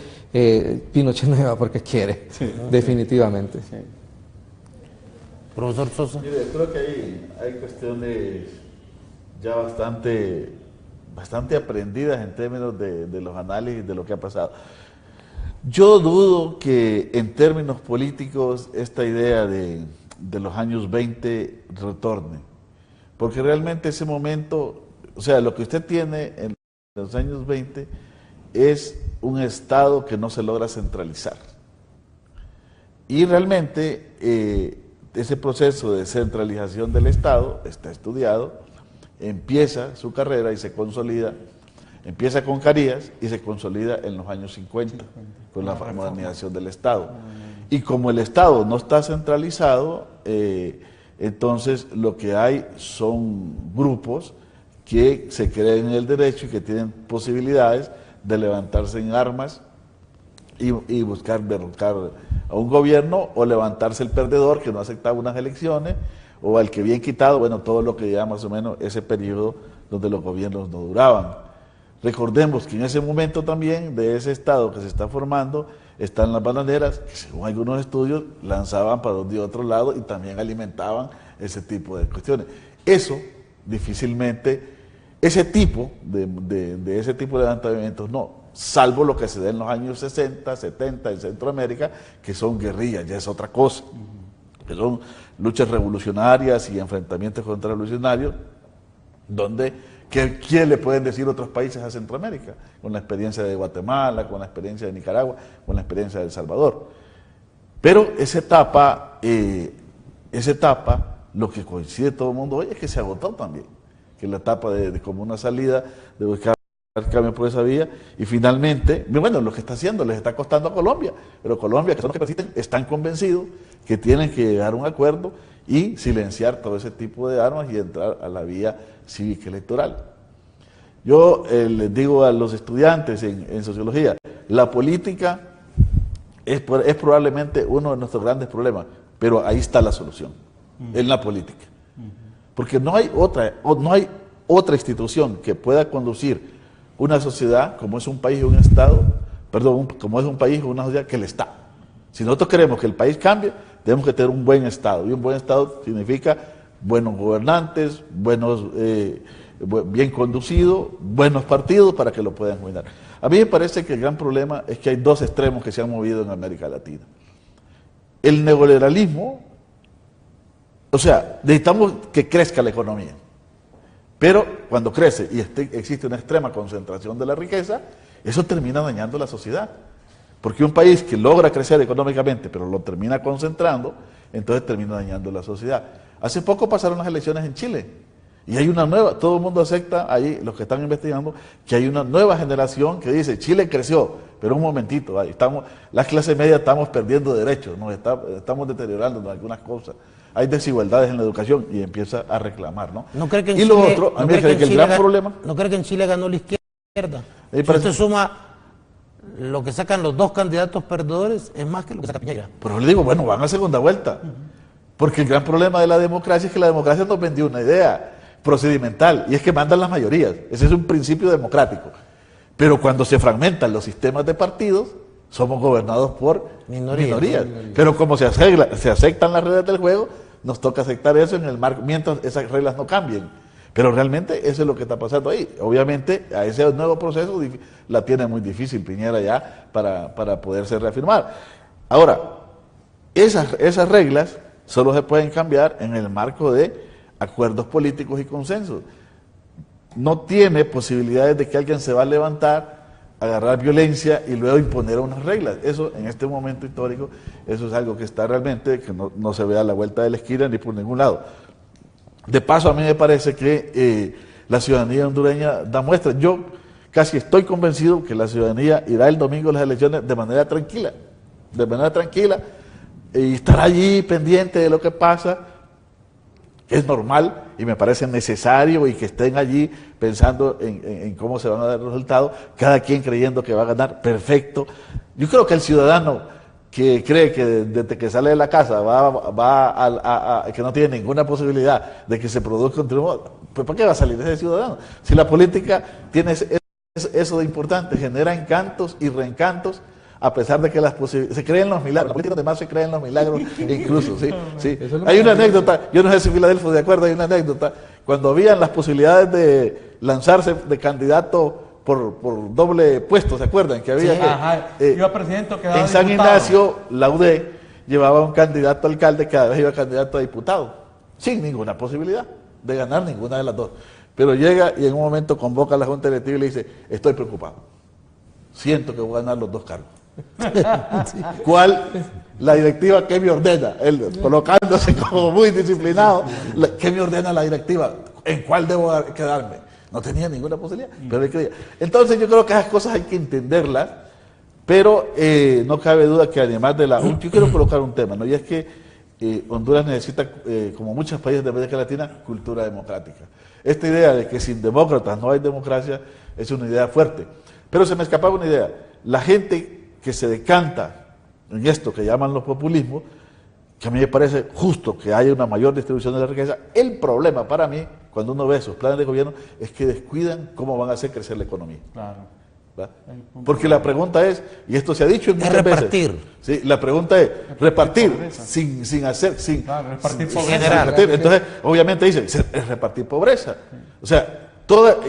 Pinochet no lleva porque quiere, definitivamente. Sí. Profesor Sosa. Mire, creo que hay cuestiones ya bastante aprendidas en términos de los análisis de lo que ha pasado. Yo dudo que en términos políticos esta idea de los años 20 retorne, porque realmente ese momento, o sea, lo que usted tiene en los años 20 es un Estado que no se logra centralizar. Y realmente ese proceso de centralización del Estado está estudiado empieza su carrera y se consolida, empieza con Carías y se consolida en los años 50, con la modernización del Estado. Y como el Estado no está centralizado, entonces lo que hay son grupos que se creen en el derecho y que tienen posibilidades de levantarse en armas y buscar derrocar a un gobierno, o levantarse el perdedor que no aceptaba unas elecciones, o al que bien quitado, bueno, todo lo que lleva más o menos ese periodo donde los gobiernos no duraban. Recordemos que en ese momento también de ese Estado que se está formando están las bananeras, que según algunos estudios lanzaban para un y otro lado y también alimentaban ese tipo de cuestiones. Eso difícilmente, ese tipo de levantamientos no, salvo lo que se da en los años 60, 70 en Centroamérica, que son guerrillas, ya es otra cosa, que son luchas revolucionarias y enfrentamientos contrarrevolucionarios, donde ¿qué le pueden decir otros países a Centroamérica? Con la experiencia de Guatemala, con la experiencia de Nicaragua, con la experiencia de El Salvador. Pero esa etapa, lo que coincide todo el mundo hoy es que se agotó también, que la etapa de como una salida, de buscar cambio por esa vía, y finalmente, bueno, lo que está haciendo les está costando a Colombia, pero Colombia, que son los que persisten, están convencidos que tienen que llegar a un acuerdo y silenciar todo ese tipo de armas y entrar a la vía cívica electoral. Yo les digo a los estudiantes en sociología, la política es probablemente uno de nuestros grandes problemas, pero ahí está la solución, en la política. Porque no hay otra institución que pueda conducir una sociedad como es un país o un Estado, como es un país o una sociedad que el Estado. Si nosotros queremos que el país cambie, tenemos que tener un buen Estado, y un buen Estado significa buenos gobernantes, bien conducido, buenos partidos para que lo puedan gobernar. A mí me parece que el gran problema es que hay dos extremos que se han movido en América Latina. El neoliberalismo, o sea, necesitamos que crezca la economía, pero cuando crece y existe una extrema concentración de la riqueza, eso termina dañando la sociedad. Porque un país que logra crecer económicamente, pero lo termina concentrando, entonces termina dañando la sociedad. Hace poco pasaron las elecciones en Chile, y hay una nueva, todo el mundo acepta, ahí los que están investigando, que hay una nueva generación que dice, Chile creció, pero un momentito, ahí estamos, las clases medias estamos perdiendo derechos, estamos deteriorando algunas cosas. Hay desigualdades en la educación y empieza a reclamar, ¿no? ¿No cree que en y Chile, lo otro, a mí me parece que el gran problema... ¿No cree que en Chile ganó la izquierda? Si parece... usted suma lo que sacan los dos candidatos perdedores, es más que lo que saca Piñera. Pero le digo, bueno, van a segunda vuelta. Porque el gran problema de la democracia es que la democracia nos vendió una idea procedimental, y es que mandan las mayorías. Ese es un principio democrático. Pero cuando se fragmentan los sistemas de partidos, somos gobernados por minorías. Pero como se aceptan las reglas del juego, nos toca aceptar eso en el marco, mientras esas reglas no cambien. Pero realmente eso es lo que está pasando ahí. Obviamente a ese nuevo proceso la tiene muy difícil Piñera ya para poderse reafirmar. Ahora, esas reglas solo se pueden cambiar en el marco de acuerdos políticos y consensos. No tiene posibilidades de que alguien se va a levantar, agarrar violencia y luego imponer unas reglas. Eso, en este momento histórico, eso es algo que está realmente, que no se ve a la vuelta de la esquina ni por ningún lado. De paso, a mí me parece que la ciudadanía hondureña da muestras. Yo casi estoy convencido que la ciudadanía irá el domingo a las elecciones de manera tranquila, y estará allí pendiente de lo que pasa. Es normal y me parece necesario, y que estén allí pensando en cómo se van a dar los resultados, cada quien creyendo que va a ganar, perfecto. Yo creo que el ciudadano que cree que desde que sale de la casa que no tiene ninguna posibilidad de que se produzca un triunfo, pues ¿para qué va a salir ese ciudadano? Si la política tiene eso de importante, genera encantos y reencantos, a pesar de que se creen los milagros. La política además se creen los milagros incluso, ¿sí? Hay una anécdota, yo no sé si Filadelfo de acuerdo, hay una anécdota, cuando habían las posibilidades de lanzarse de candidato por doble puesto, ¿se acuerdan? Que había iba presidente o quedaba en San diputado. Ignacio, la UD llevaba un candidato a alcalde, cada vez iba candidato a diputado, sin ninguna posibilidad de ganar ninguna de las dos. Pero llega y en un momento convoca a la Junta Directiva y le dice, estoy preocupado, siento que voy a ganar los dos cargos. ¿Cuál? La directiva, ¿qué me ordena? Él colocándose como muy disciplinado, ¿qué me ordena la directiva? ¿en cuál debo quedarme? No tenía ninguna posibilidad, pero él creía. Entonces yo creo que esas cosas hay que entenderlas, pero no cabe duda que además de la... Yo quiero colocar un tema, ¿no? Y es que Honduras necesita, como muchos países de América Latina, cultura democrática. Esta idea de que sin demócratas no hay democracia es una idea fuerte. Pero se me escapaba una idea. La gente que se decanta en esto que llaman los populismos, que a mí me parece justo que haya una mayor distribución de la riqueza, el problema para mí, cuando uno ve sus planes de gobierno, es que descuidan cómo van a hacer crecer la economía. Claro. ¿Va? Porque la pregunta es, y esto se ha dicho muchas veces, repartir. ¿sí? La pregunta es repartir sin hacer, Claro, repartir sin pobreza. repartir. Entonces, obviamente dicen, es repartir pobreza. O sea,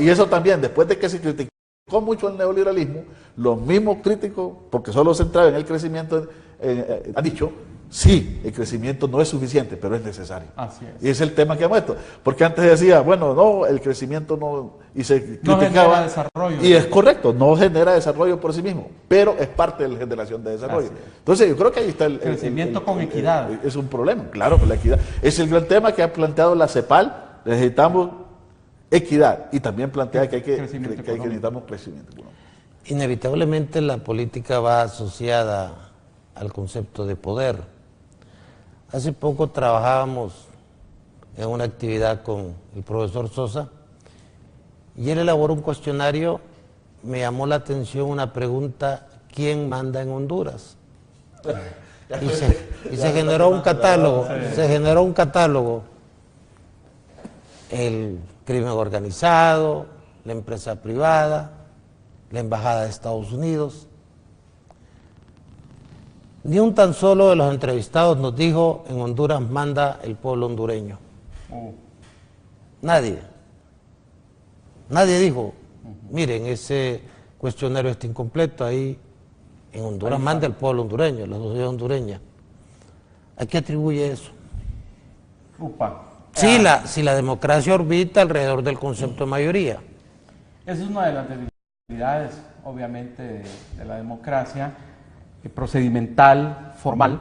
y eso también, después de que se criticó mucho el neoliberalismo, los mismos críticos, porque solo se centraba en el crecimiento, han dicho, sí, el crecimiento no es suficiente, pero es necesario. Así es. Y es el tema que ha puesto. Porque antes decía, bueno, no, el crecimiento no, y se No criticaba. genera desarrollo. Y es correcto, no genera desarrollo por sí mismo, pero es parte de la generación de desarrollo. Así es. Entonces yo creo que ahí está el Crecimiento con equidad. es un problema, claro, con la equidad. Es el gran tema que ha planteado la CEPAL, necesitamos equidad, y también plantea que necesitamos crecimiento económico. Inevitablemente la política va asociada al concepto de poder. Hace poco trabajábamos en una actividad con el profesor Sosa y él elaboró un cuestionario. Me llamó la atención una pregunta: ¿quién manda en Honduras? Y se generó un catálogo, el crimen organizado, la empresa privada, la embajada de Estados Unidos. Ni un tan solo de los entrevistados nos dijo: en Honduras manda el pueblo hondureño. Nadie dijo, miren, ese cuestionario está incompleto, ahí en Honduras manda el pueblo hondureño, la sociedad hondureña. ¿A qué atribuye eso? Si la democracia orbita alrededor del concepto de mayoría. Esa es una de las debilidades, obviamente, de la democracia, procedimental, formal,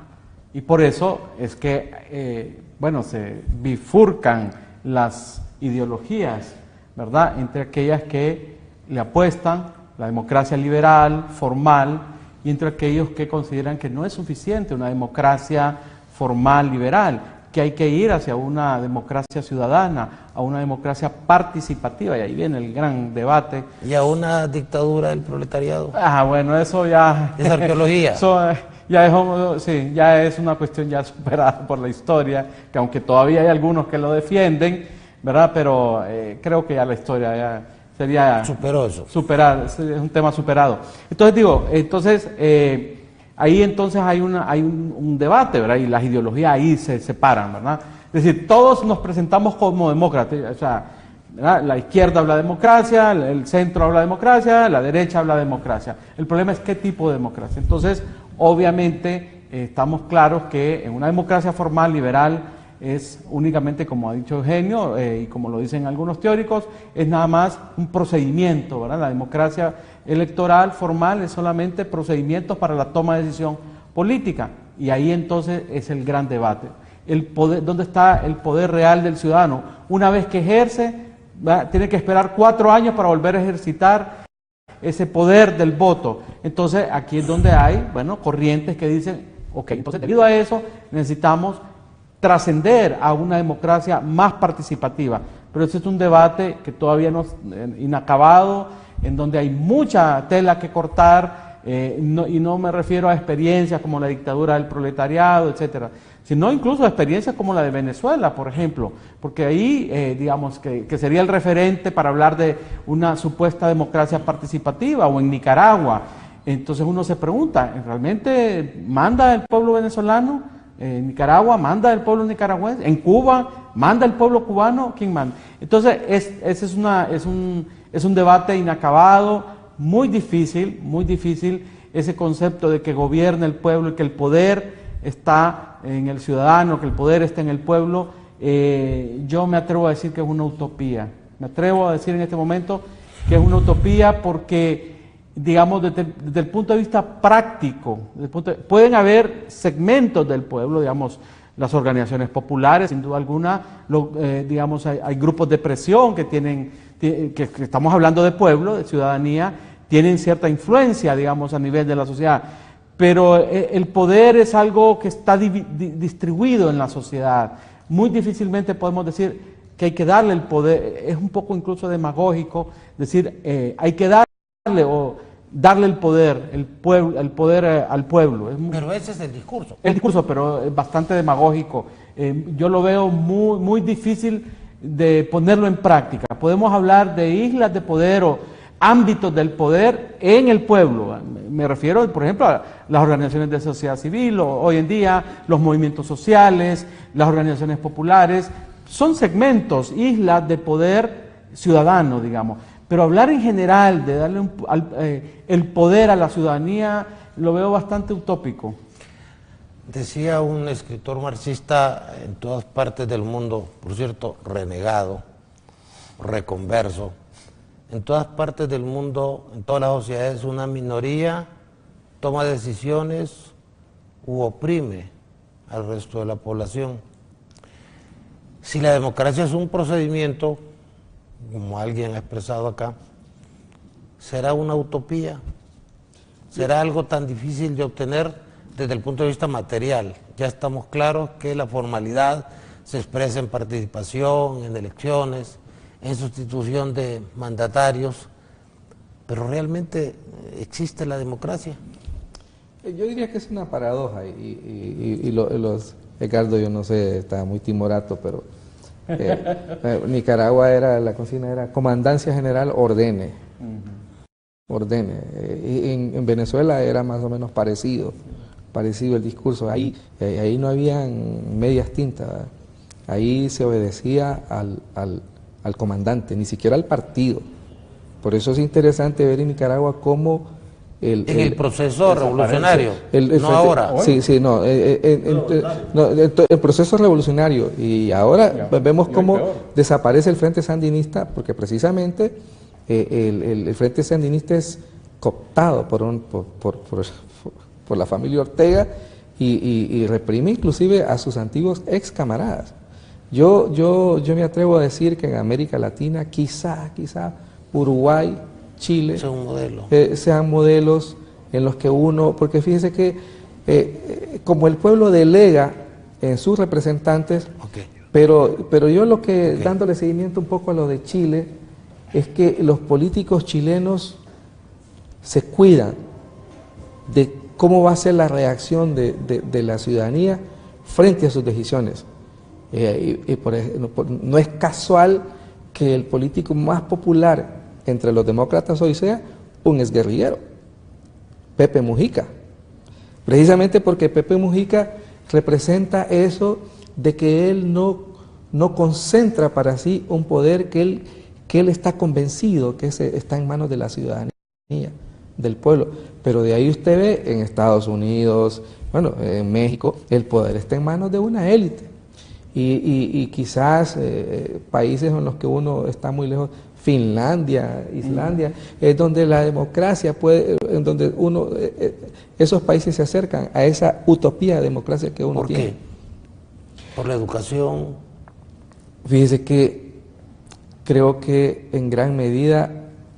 y por eso es que, se bifurcan las ideologías, ¿verdad?, entre aquellas que le apuestan la democracia liberal, formal, y entre aquellos que consideran que no es suficiente una democracia formal, liberal, que hay que ir hacia una democracia ciudadana, a una democracia participativa, y ahí viene el gran debate. Y a una dictadura del proletariado. Bueno, eso ya... Es arqueología. Eso ya es una cuestión ya superada por la historia, que aunque todavía hay algunos que lo defienden, ¿verdad? Pero creo que ya la historia ya sería... Superó eso. Es un tema superado. Entonces ahí entonces hay un debate, ¿verdad? Y las ideologías ahí se separan, ¿verdad? Es decir, todos nos presentamos como demócratas, o sea, ¿verdad? La izquierda habla de democracia, el centro habla de democracia, la derecha habla de democracia. El problema es qué tipo de democracia. Entonces, obviamente, estamos claros que en una democracia formal, liberal, es únicamente, como ha dicho Eugenio, y como lo dicen algunos teóricos, es nada más un procedimiento, ¿verdad? La democracia electoral formal es solamente procedimientos para la toma de decisión política, y ahí entonces es el gran debate. El poder, ¿dónde está el poder real del ciudadano? Una vez que ejerce, tiene que esperar 4 años para volver a ejercitar ese poder del voto. Entonces aquí es donde hay, corrientes que dicen, ok, entonces debido a eso necesitamos trascender a una democracia más participativa. Pero ese es un debate que todavía no es inacabado, en donde hay mucha tela que cortar, y no me refiero a experiencias como la dictadura del proletariado, etcétera, sino incluso a experiencias como la de Venezuela, por ejemplo, porque ahí, digamos, que sería el referente para hablar de una supuesta democracia participativa, o en Nicaragua. Entonces uno se pregunta, ¿realmente manda el pueblo venezolano? En Nicaragua manda el pueblo nicaragüense, en Cuba manda el pueblo cubano, ¿quién manda? Entonces ese es un debate inacabado, muy difícil ese concepto de que gobierne el pueblo y que el poder está en el ciudadano, que el poder está en el pueblo. Yo me atrevo a decir que es una utopía, me atrevo a decir en este momento que es una utopía porque, digamos, desde el punto de vista práctico, pueden haber segmentos del pueblo, digamos, las organizaciones populares, sin duda alguna, digamos, hay grupos de presión que tienen, que estamos hablando de pueblo, de ciudadanía, tienen cierta influencia, digamos, a nivel de la sociedad, pero el poder es algo que está distribuido en la sociedad. Muy difícilmente podemos decir que hay que darle el poder, es un poco incluso demagógico decir hay que darle el poder, el poder al pueblo. Pero ese es el discurso. El discurso, pero es bastante demagógico. Yo lo veo muy, muy difícil de ponerlo en práctica. Podemos hablar de islas de poder o ámbitos del poder en el pueblo. Me refiero, por ejemplo, a las organizaciones de sociedad civil, o hoy en día los movimientos sociales, las organizaciones populares. Son segmentos, islas de poder ciudadano, digamos. Pero hablar en general de darle el poder a la ciudadanía lo veo bastante utópico. Decía un escritor marxista en todas partes del mundo, por cierto, renegado, reconverso, en todas partes del mundo, en todas las sociedades, una minoría toma decisiones u oprime al resto de la población. Si la democracia es un procedimiento, como alguien ha expresado acá, ¿será una utopía? ¿Será algo tan difícil de obtener desde el punto de vista material? Ya estamos claros que la formalidad se expresa en participación, en elecciones, en sustitución de mandatarios, pero ¿realmente existe la democracia? Yo diría que es una paradoja Ricardo, yo no sé, está muy timorato, pero Nicaragua la consigna era Comandancia General ordene, ordene. En Venezuela era más o menos parecido el discurso. Ahí no habían medias tintas, ¿verdad? Ahí se obedecía al comandante, ni siquiera al partido. Por eso es interesante ver en Nicaragua cómo el proceso revolucionario, no ahora. Sí, no, el proceso revolucionario, y ahora vemos cómo desaparece el Frente Sandinista, porque precisamente el Frente Sandinista es cooptado por la familia Ortega y reprime inclusive a sus antiguos ex camaradas. Yo me atrevo a decir que en América Latina quizá Uruguay, Chile sean modelos en los que porque fíjese que como el pueblo delega en sus representantes, pero yo dándole seguimiento un poco a lo de Chile, es que los políticos chilenos se cuidan de cómo va a ser la reacción de la ciudadanía frente a sus decisiones. No es casual que el político más popular entre los demócratas hoy sea un exguerrillero, Pepe Mujica, precisamente porque Pepe Mujica representa eso de que él no concentra para sí un poder que él está convencido que está en manos de la ciudadanía, del pueblo. Pero de ahí usted ve en Estados Unidos, en México, el poder está en manos de una élite. Y quizás países en los que uno está muy lejos, Finlandia, Islandia, es donde la democracia en donde esos países se acercan a esa utopía de democracia que uno tiene. ¿Por qué? ¿Por la educación? Fíjese que creo que en gran medida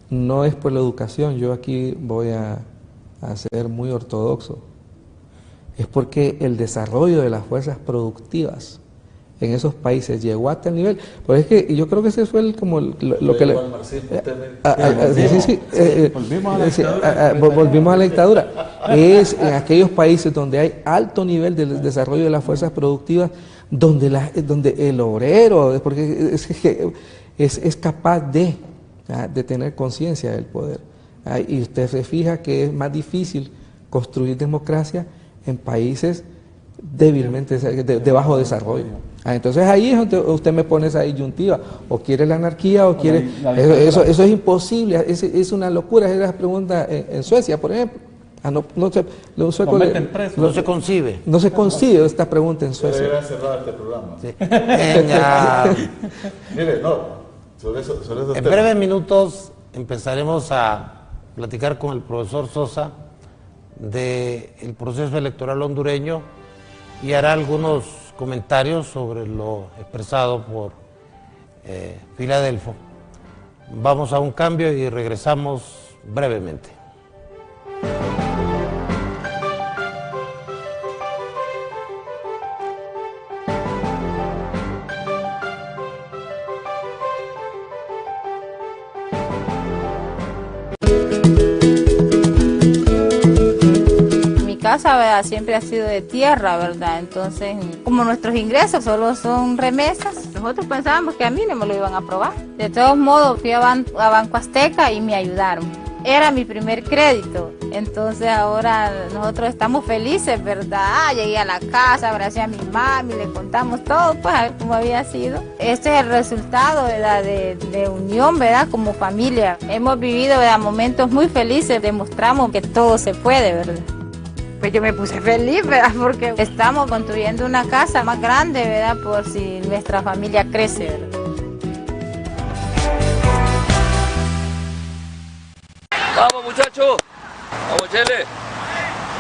no es por la educación. Yo aquí voy a ser muy ortodoxo. Es porque el desarrollo de las fuerzas productivas en esos países llegó a tal nivel. Pues es que yo creo que ese fue lo que volvimos a la dictadura. Es en aquellos países donde hay alto nivel de desarrollo de las fuerzas productivas, donde el obrero, porque es capaz de tener conciencia del poder. Y usted se fija que es más difícil construir democracia en países débilmente de bajo desarrollo. Entonces ahí es donde usted me pone esa disyuntiva: o quiere la anarquía o quiere... Eso es imposible, es una locura. Es la pregunta en Suecia, por ejemplo. No se concibe. No se concibe esta pregunta en Suecia. Debería cerrar este programa. Sí. Mire, sobre esos en breves minutos empezaremos a platicar con el profesor Sosa del proceso electoral hondureño y hará algunos comentarios sobre lo expresado por Filadelfo. Vamos a un cambio y regresamos brevemente. Casa, ¿verdad? Siempre ha sido de tierra, ¿verdad? Entonces, como nuestros ingresos solo son remesas, nosotros pensábamos que a mí no me lo iban a aprobar. De todos modos, fui a Banco Azteca y me ayudaron. Era mi primer crédito, entonces ahora nosotros estamos felices, ¿verdad? Llegué a la casa, abracé a mi mami, le contamos todo, pues a ver cómo había sido. Este es el resultado, ¿verdad? De unión, ¿verdad? Como familia. Hemos vivido, ¿verdad? Momentos muy felices, demostramos que todo se puede, ¿verdad? Pues yo me puse feliz, ¿verdad? Porque estamos construyendo una casa más grande, ¿verdad? Por si nuestra familia crece, ¿verdad? Vamos, muchachos. Vamos, Chele.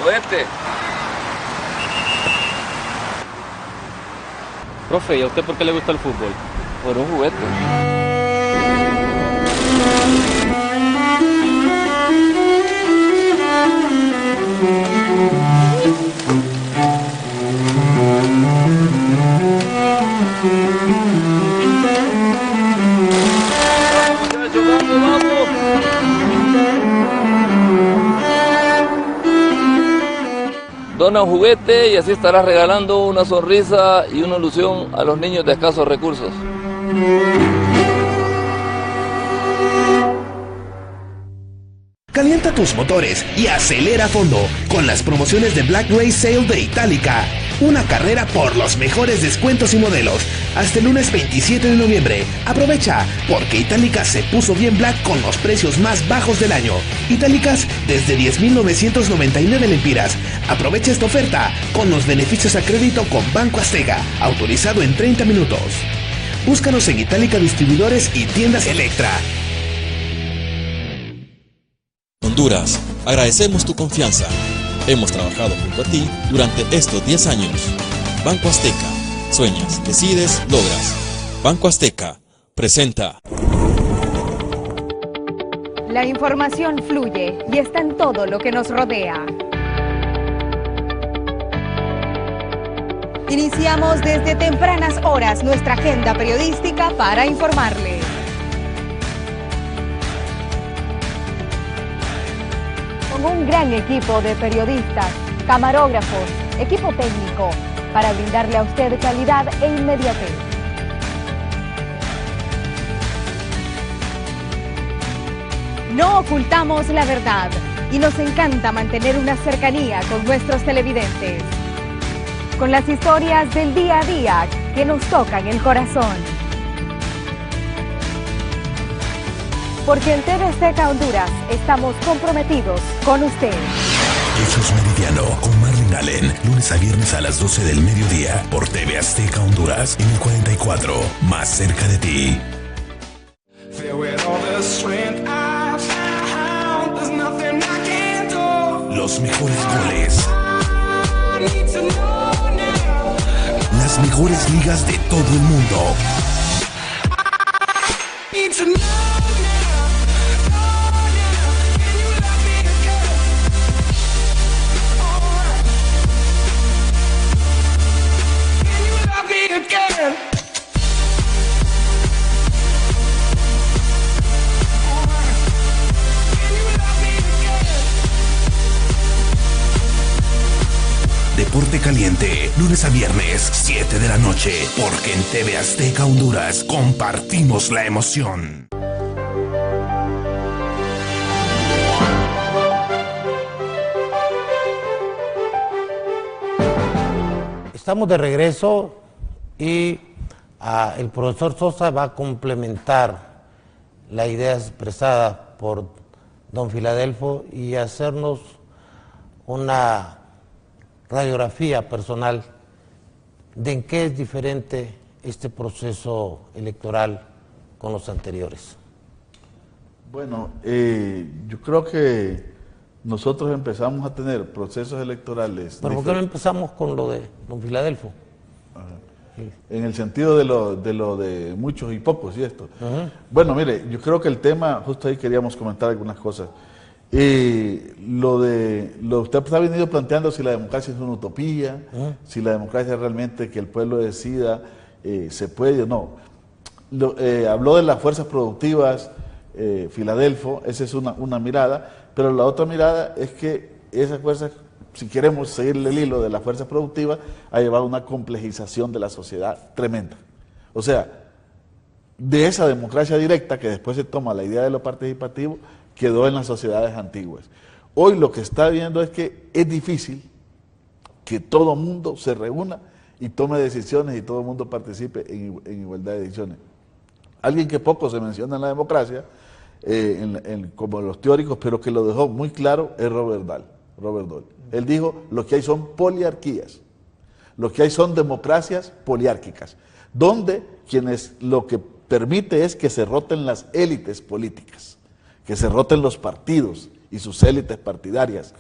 Oeste. Profe, ¿y a usted por qué le gusta el fútbol? Por un juguete. Dona un juguete y así estarás regalando una sonrisa y una ilusión a los niños de escasos recursos. Calienta tus motores y acelera a fondo con las promociones de Black Race Sale de Itálica. Una carrera por los mejores descuentos y modelos. Hasta el lunes 27 de noviembre. Aprovecha, porque Itálica se puso bien black con los precios más bajos del año. Itálicas desde 10,999 lempiras. Aprovecha esta oferta con los beneficios a crédito con Banco Azteca. Autorizado en 30 minutos. Búscanos en Itálica Distribuidores y Tiendas Electra. Honduras, agradecemos tu confianza. Hemos trabajado junto a ti durante estos 10 años. Banco Azteca. Sueñas, decides, logras. Banco Azteca presenta. La información fluye y está en todo lo que nos rodea. Iniciamos desde tempranas horas nuestra agenda periodística para informarle. Con un gran equipo de periodistas, camarógrafos, equipo técnico, para brindarle a usted calidad e inmediatez. No ocultamos la verdad y nos encanta mantener una cercanía con nuestros televidentes. Con las historias del día a día que nos tocan el corazón. Porque en TV Azteca Honduras estamos comprometidos con usted. Hechos Meridiano con Marlene Allen, lunes a viernes a las 12 del mediodía por TV Azteca Honduras en el 44, más cerca de ti. Los mejores goles. Las mejores ligas de todo el mundo. Deporte Caliente, lunes a viernes, 7 de la noche, porque en TV Azteca Honduras compartimos la emoción. Estamos de regreso y el profesor Sosa va a complementar la idea expresada por don Filadelfo y hacernos una radiografía personal de en qué es diferente este proceso electoral con los anteriores. Bueno, yo creo que nosotros empezamos a tener procesos electorales. ¿Pero por qué no empezamos con lo de don Filadelfo? En el sentido de lo de muchos y pocos y esto. Bueno, mire, yo creo que el tema, justo ahí queríamos comentar algunas cosas. Lo usted ha venido planteando si la democracia es una utopía, si la democracia realmente que el pueblo decida se puede o no. Habló de las fuerzas productivas, Filadelfo, esa es una mirada, pero la otra mirada es que esas fuerzas, si queremos seguirle el hilo de las fuerzas productivas, ha llevado a una complejización de la sociedad tremenda. O sea, de esa democracia directa que después se toma la idea de lo participativo, quedó en las sociedades antiguas. Hoy lo que está viendo es que es difícil que todo mundo se reúna y tome decisiones y todo el mundo participe en igualdad de decisiones. Alguien que poco se menciona en la democracia, como los teóricos, pero que lo dejó muy claro, es Robert Dahl. Él dijo, lo que hay son poliarquías, lo que hay son democracias poliárquicas, donde lo que permite es que se roten las élites políticas, que se roten los partidos y sus élites partidarias.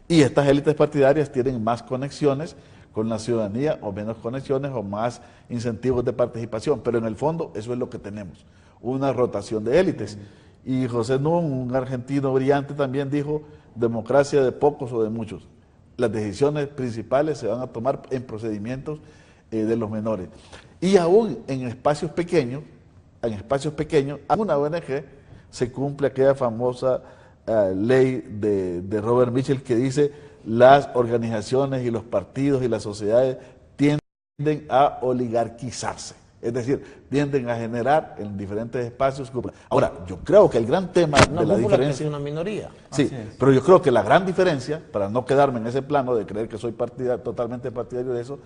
Y estas élites partidarias tienen más conexiones con la ciudadanía o menos conexiones o más incentivos de participación, pero en el fondo eso es lo que tenemos, una rotación de élites. Y José Nun, un argentino brillante, también dijo, democracia de pocos o de muchos. Las decisiones principales se van a tomar en procedimientos de los menores. Y aún en espacios pequeños, a una ONG se cumple aquella famosa ley de Robert Mitchell que dice las organizaciones y los partidos y las sociedades tienden a oligarquizarse. Es decir, tienden a generar en diferentes espacios. Ahora, yo creo que el gran tema de la diferencia... es una minoría. Sí, pero yo creo que la gran diferencia, para no quedarme en ese plano de creer que soy totalmente partidario de eso,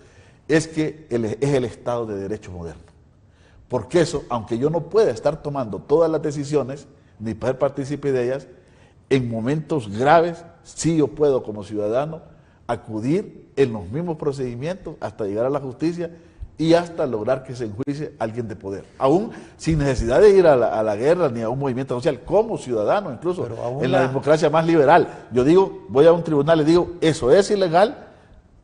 es que es el Estado de Derecho moderno. Porque eso, aunque yo no pueda estar tomando todas las decisiones, ni poder participar de ellas, en momentos graves, sí yo puedo como ciudadano acudir en los mismos procedimientos hasta llegar a la justicia y hasta lograr que se enjuicie a alguien de poder, aún sin necesidad de ir a la guerra ni a un movimiento social, como ciudadano incluso, en la democracia más liberal. Yo digo, voy a un tribunal y digo, eso es ilegal,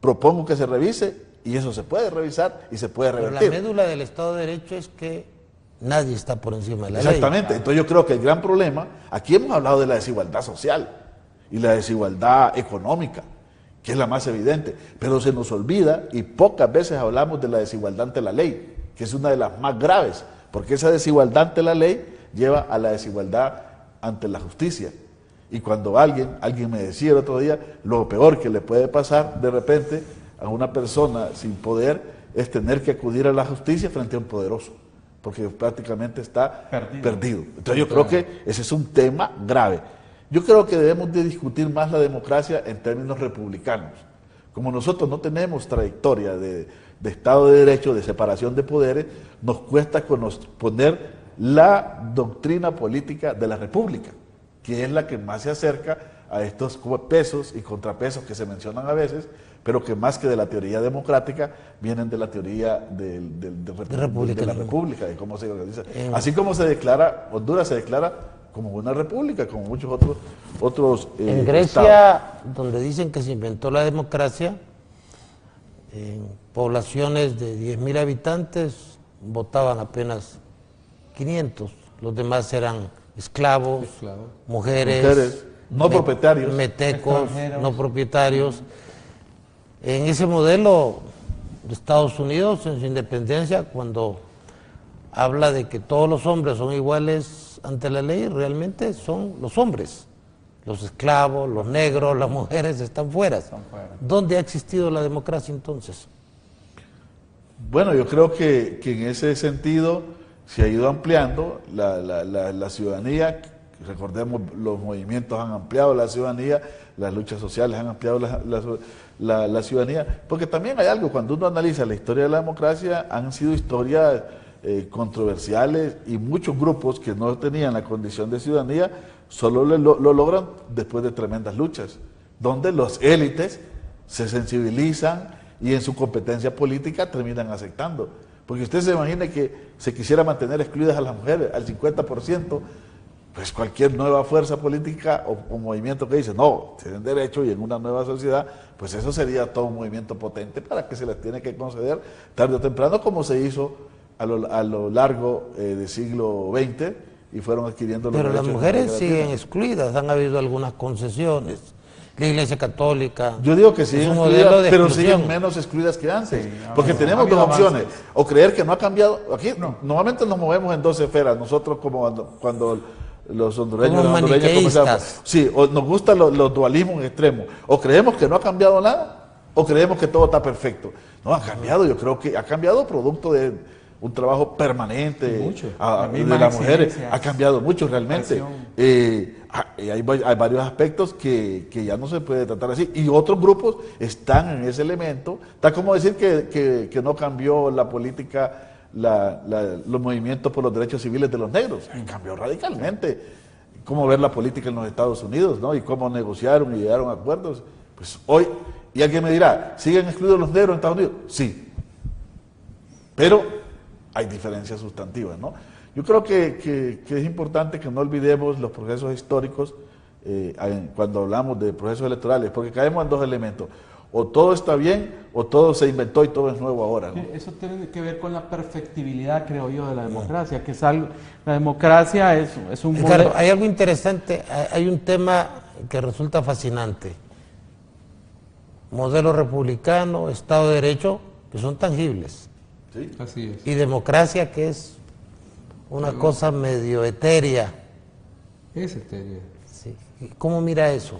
propongo que se revise y eso se puede revisar y se puede revertir. Pero la médula del Estado de Derecho es que nadie está por encima de la ley. Exactamente, entonces yo creo que el gran problema, aquí hemos hablado de la desigualdad social y la desigualdad económica, que es la más evidente, pero se nos olvida y pocas veces hablamos de la desigualdad ante la ley, que es una de las más graves, porque esa desigualdad ante la ley lleva a la desigualdad ante la justicia. Y cuando alguien me decía el otro día, lo peor que le puede pasar de repente a una persona sin poder es tener que acudir a la justicia frente a un poderoso, porque prácticamente está perdido. Entonces yo creo que ese es un tema grave. Yo creo que debemos de discutir más la democracia en términos republicanos. Como nosotros no tenemos trayectoria de Estado de Derecho, de separación de poderes, nos cuesta poner la doctrina política de la República, que es la que más se acerca a estos pesos y contrapesos que se mencionan a veces, pero que más que de la teoría democrática vienen de la teoría de la República, de cómo se organiza. Así como se declara, Honduras se declara como una república, como muchos otros en Grecia, estados. Donde dicen que se inventó la democracia, en poblaciones de 10.000 habitantes votaban apenas 500, los demás eran esclavos, mujeres no propietarios, metecos, no propietarios. En ese modelo de Estados Unidos, en su independencia, cuando habla de que todos los hombres son iguales ante la ley, realmente son los hombres. Los esclavos, los negros, las mujeres están fuera. ¿Dónde ha existido la democracia entonces? Bueno, yo creo que en ese sentido se ha ido ampliando la ciudadanía. Recordemos, los movimientos han ampliado la ciudadanía, las luchas sociales han ampliado la ciudadanía, porque también hay algo, cuando uno analiza la historia de la democracia, han sido historias controversiales y muchos grupos que no tenían la condición de ciudadanía solo lo logran después de tremendas luchas, donde las élites se sensibilizan y en su competencia política terminan aceptando. Porque usted se imagina que se quisiera mantener excluidas a las mujeres al 50%, pues cualquier nueva fuerza política o movimiento que dice, no, tienen derecho y en una nueva sociedad, pues eso sería todo un movimiento potente para que se les tiene que conceder tarde o temprano, como se hizo a lo largo del siglo XX y fueron adquiriendo los derechos. Pero las mujeres siguen excluidas, han habido algunas concesiones. La Iglesia Católica. Yo digo que siguen excluidas, pero siguen menos excluidas que antes. Sí, porque tenemos dos opciones. O creer que no ha cambiado. Aquí normalmente nos movemos en dos esferas. Nosotros como cuando los hondureños, las hondureñas comenzamos. Sí, o nos gustan los dualismos extremos. O creemos que no ha cambiado nada, o creemos que todo está perfecto. No, ha cambiado. Yo creo que ha cambiado producto de un trabajo permanente de las mujeres. Ha cambiado mucho realmente. Hay varios aspectos que ya no se puede tratar así. Y otros grupos están en ese elemento. Está como decir que no cambió la política, los movimientos por los derechos civiles de los negros. Cambió radicalmente. Cómo ver la política en los Estados Unidos, ¿no? Y cómo negociaron y llegaron a acuerdos. Pues hoy, y alguien me dirá, ¿siguen excluidos los negros en Estados Unidos? Sí. Pero hay diferencias sustantivas, ¿no? Yo creo que es importante que no olvidemos los procesos históricos cuando hablamos de procesos electorales, porque caemos en dos elementos. O todo está bien, o todo se inventó y todo es nuevo ahora, ¿no? Eso tiene que ver con la perfectibilidad, creo yo, de la democracia, que es algo, la democracia es un... Ricardo, hay algo interesante, hay un tema que resulta fascinante. Modelo republicano, Estado de Derecho, que son tangibles. Sí, así es. Y democracia, que es una cosa medio etérea. Es etérea. Sí. ¿Cómo mira eso?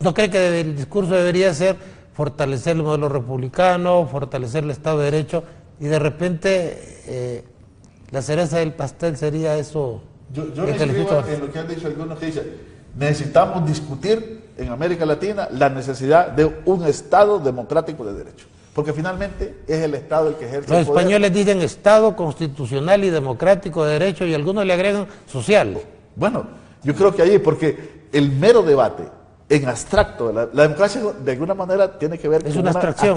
¿No cree que el discurso debería ser fortalecer el modelo republicano, fortalecer el Estado de Derecho, y de repente la cereza del pastel sería eso? Yo escribo en lo que han dicho algunos que dicen, necesitamos discutir en América Latina la necesidad de un Estado democrático de derecho. Porque finalmente es el Estado el que ejerce Los el poder. españoles dicen Estado constitucional y democrático de derecho, y algunos le agregan social. Bueno, yo creo que ahí, porque el mero debate en abstracto, la democracia de alguna manera tiene que ver con una abstracción,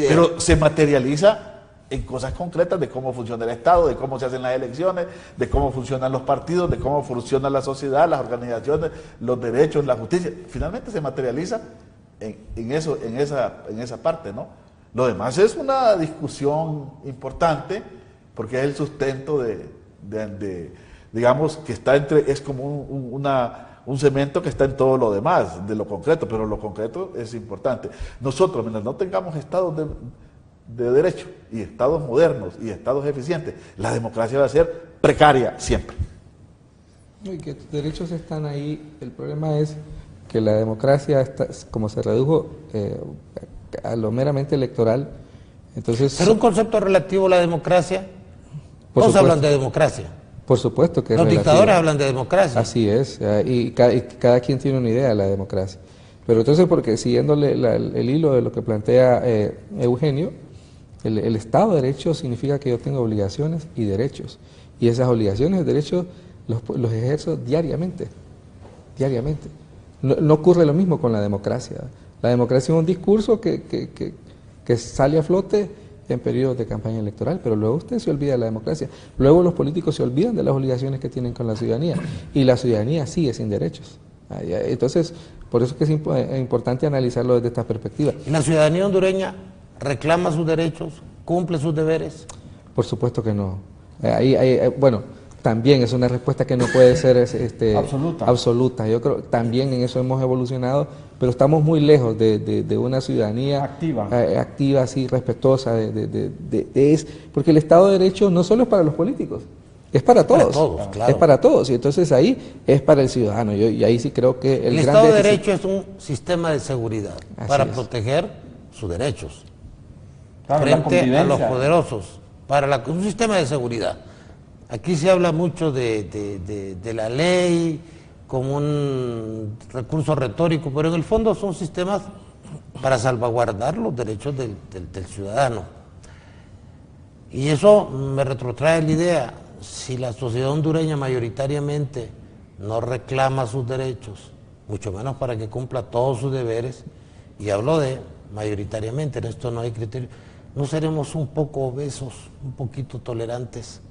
pero se materializa en cosas concretas de cómo funciona el Estado, de cómo se hacen las elecciones, de cómo funcionan los partidos, de cómo funciona la sociedad, las organizaciones, los derechos, la justicia. Finalmente se materializa en esa parte, ¿no? Lo demás es una discusión importante porque es el sustento digamos, que está es como un cemento que está en todo lo demás, de lo concreto, pero lo concreto es importante. Nosotros, mientras no tengamos estados de derecho y estados modernos y estados eficientes, la democracia va a ser precaria siempre. Y que tus derechos están ahí, el problema es que la democracia, como se redujo a lo meramente electoral, entonces... ¿Pero un concepto relativo a la democracia? Todos hablan de democracia. Por supuesto que es Los relativo. dictadores hablan de democracia. Así es, y cada quien tiene una idea de la democracia. Pero entonces, porque siguiéndole el hilo de lo que plantea Eugenio, el Estado de Derecho significa que yo tengo obligaciones y derechos. Y esas obligaciones y derechos los ejerzo diariamente. No ocurre lo mismo con la democracia. La democracia es un discurso que sale a flote en periodos de campaña electoral, pero luego usted se olvida de la democracia. Luego los políticos se olvidan de las obligaciones que tienen con la ciudadanía, y la ciudadanía sigue sin derechos. Entonces, por eso es que es importante analizarlo desde esta perspectiva. ¿Y la ciudadanía hondureña reclama sus derechos, cumple sus deberes? Por supuesto que no. Bueno, también es una respuesta que no puede ser absoluta. Yo creo que también en eso hemos evolucionado, pero estamos muy lejos de una ciudadanía activa, así, respetuosa, porque el Estado de Derecho no solo es para los políticos, es para todos, claro. Es para todos, y entonces ahí es para el ciudadano. Y ahí sí creo que el Estado de Derecho es un sistema de seguridad para proteger sus derechos frente a los poderosos, un sistema de seguridad. Aquí se habla mucho de la ley como un recurso retórico, pero en el fondo son sistemas para salvaguardar los derechos del ciudadano. Y eso me retrotrae la idea, si la sociedad hondureña mayoritariamente no reclama sus derechos, mucho menos para que cumpla todos sus deberes, y hablo de mayoritariamente, en esto no hay criterio, ¿no seremos un poco obesos, un poquito tolerantes?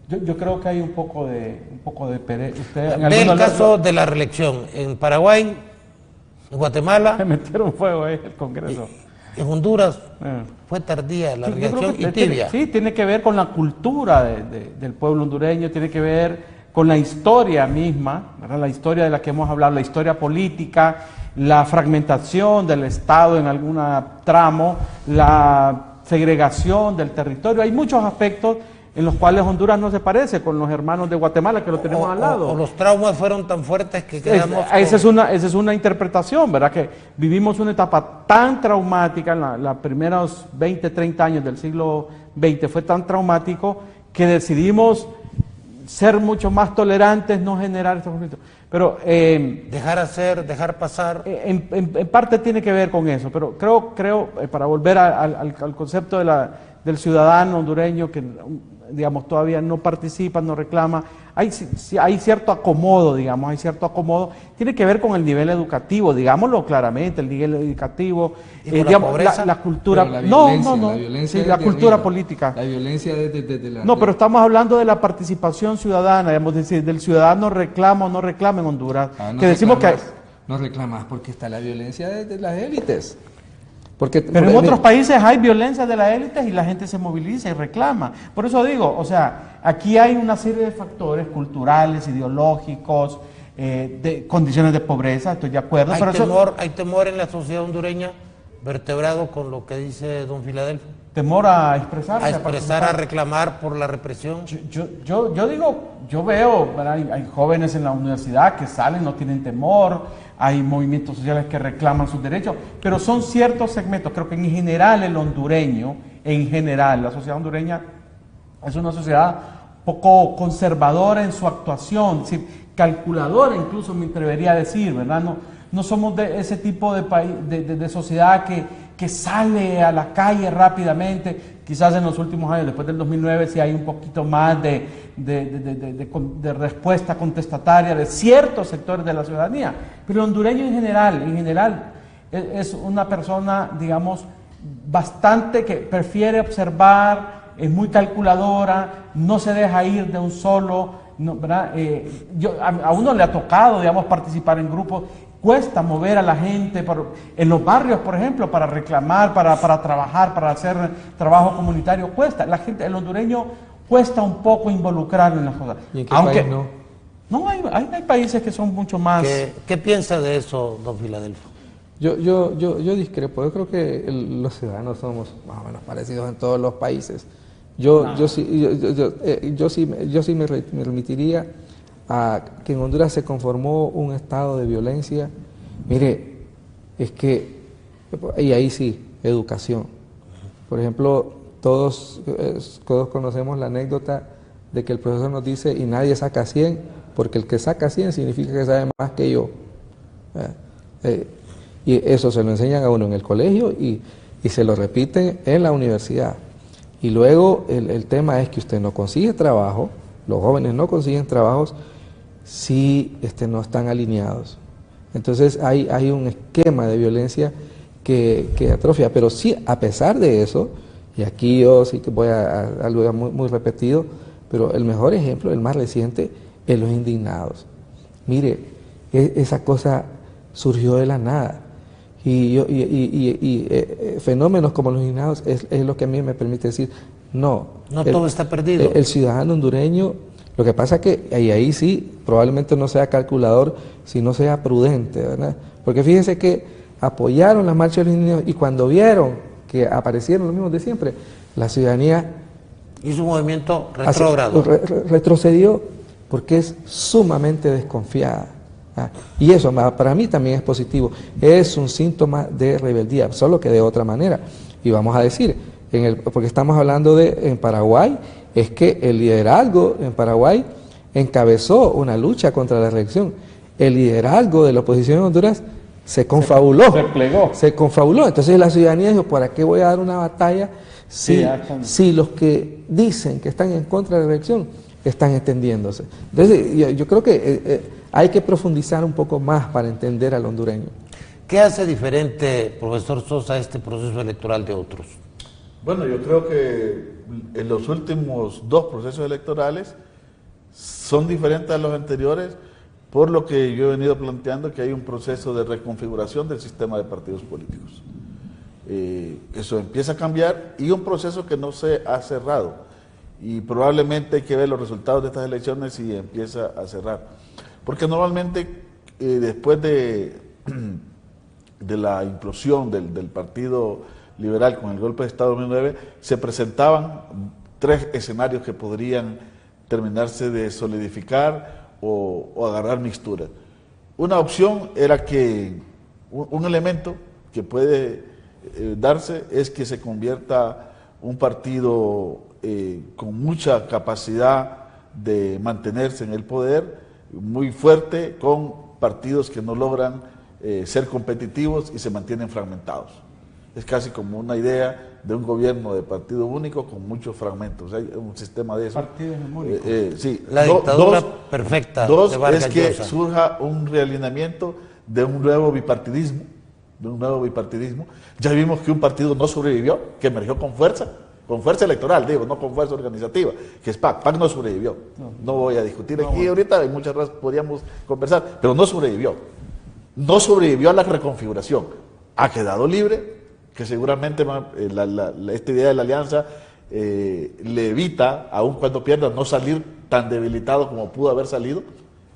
Yo creo que hay un poco de pereza. Ve el caso de la reelección en Paraguay, en Guatemala. Me metieron fuego ahí el Congreso. En Honduras fue tardía la reelección y tibia. Sí, tiene que ver con la cultura del pueblo hondureño, tiene que ver con la historia misma, ¿verdad? La historia de la que hemos hablado, la historia política, la fragmentación del Estado en algún tramo, la segregación del territorio. Hay muchos aspectos en los cuales Honduras no se parece con los hermanos de Guatemala, que lo tenemos al lado. O los traumas fueron tan fuertes que quedamos... Esa es una interpretación, ¿verdad? Que vivimos una etapa tan traumática, en los primeros 20, 30 años del siglo XX fue tan traumático que decidimos ser mucho más tolerantes, no generar estos conflictos. Pero dejar hacer, dejar pasar. En parte tiene que ver con eso, pero creo para volver al concepto del ciudadano hondureño que, digamos, todavía no participa, no reclama, hay cierto acomodo, digamos, tiene que ver con el nivel educativo, digámoslo claramente, el nivel educativo, digamos, la cultura, la cultura política. La violencia desde la... No, pero estamos hablando de la participación ciudadana, digamos, decir, del ciudadano reclama o no reclama en Honduras, no que decimos que... No reclamas porque está la violencia desde las élites. Pero en otros países hay violencia de las élites y la gente se moviliza y reclama. Por eso digo, o sea, aquí hay una serie de factores culturales, ideológicos, de condiciones de pobreza, estoy de acuerdo. Hay temor en la sociedad hondureña, vertebrado con lo que dice don Filadelfo. Temor a expresarse. A expresar, a reclamar por la represión. Yo veo, hay jóvenes en la universidad que salen, no tienen temor, hay movimientos sociales que reclaman sus derechos, pero son ciertos segmentos. Creo que en general el hondureño, la sociedad hondureña es una sociedad poco conservadora en su actuación, es decir, calculadora incluso me atrevería a decir, ¿verdad? No somos de ese tipo de país, de sociedad que sale a la calle rápidamente. Quizás en los últimos años, después del 2009, sí hay un poquito más de respuesta contestataria de ciertos sectores de la ciudadanía. Pero el hondureño en general, es una persona, digamos, bastante que prefiere observar, es muy calculadora, no se deja ir de un solo, ¿verdad? A uno le ha tocado, digamos, participar en grupos. Cuesta mover a la gente en los barrios, por ejemplo, para reclamar, para trabajar, para hacer trabajo comunitario. Cuesta. El hondureño cuesta un poco involucrarlo en las cosas. ¿Y en qué país no? No, hay países que son mucho más... ¿Qué piensa de eso, don Filadelfo? Yo discrepo. Yo creo que los ciudadanos somos más o menos parecidos en todos los países. Yo sí me remitiría a que en Honduras se conformó un estado de violencia. Mire, es que, y ahí sí, educación. Por ejemplo, todos conocemos la anécdota de que el profesor nos dice, y nadie saca 100, porque el que saca 100 significa que sabe más que yo. Y eso se lo enseñan a uno en el colegio y se lo repiten en la universidad. Y luego el tema es que usted no consigue trabajo, los jóvenes no consiguen trabajos si no están alineados. Entonces hay un esquema de violencia que atrofia, pero sí, a pesar de eso, y aquí yo sí que voy a algo muy repetido, pero el mejor ejemplo, el más reciente, es los indignados. Mire, esa cosa surgió de la nada. Y fenómenos como los indignados es lo que a mí me permite decir, no todo está perdido. El ciudadano hondureño, lo que pasa es que ahí sí, probablemente no sea calculador, sino sea prudente, ¿verdad? Porque fíjense que apoyaron las marchas de los indignados y cuando vieron que aparecieron los mismos de siempre, la ciudadanía hizo un movimiento retrógrado. Retrocedió porque es sumamente desconfiada. Y eso para mí también es positivo, es un síntoma de rebeldía, solo que de otra manera. Y vamos a decir, porque estamos hablando en Paraguay, es que el liderazgo en Paraguay encabezó una lucha contra la reelección. El liderazgo de la oposición en Honduras se confabuló. Se confabuló. Entonces la ciudadanía dijo, ¿para qué voy a dar una batalla si los que dicen que están en contra de la reelección están entendiéndose? Entonces yo creo que hay que profundizar un poco más para entender al hondureño. ¿Qué hace diferente, profesor Sosa, este proceso electoral de otros? Bueno, yo creo que en los últimos 2 procesos electorales son diferentes a los anteriores, por lo que yo he venido planteando que hay un proceso de reconfiguración del sistema de partidos políticos. Eso empieza a cambiar y un proceso que no se ha cerrado, y probablemente hay que ver los resultados de estas elecciones y empieza a cerrar, porque normalmente después de la implosión del Partido Liberal con el golpe de Estado de 2009, se presentaban 3 escenarios que podrían terminarse de solidificar o agarrar mixtura. Una opción era que un elemento que puede darse es que se convierta un partido con mucha capacidad de mantenerse en el poder, muy fuerte, con partidos que no logran ser competitivos y se mantienen fragmentados. Es casi como una idea de un gobierno de partido único con muchos fragmentos. Hay un sistema de eso. Partido hegemónico. Sí. La dictadura perfecta. Dos, de Vargas es que Llosa. surja un realineamiento de un nuevo bipartidismo. Ya vimos que un partido no sobrevivió, que emergió con fuerza electoral, digo, no con fuerza organizativa, que es PAC. PAC no sobrevivió. No voy a discutir aquí ahorita, hay muchas cosas podríamos conversar, pero no sobrevivió. No sobrevivió a la reconfiguración. Ha quedado libre, que seguramente esta idea de la alianza le evita, aun cuando pierda, no salir tan debilitado como pudo haber salido,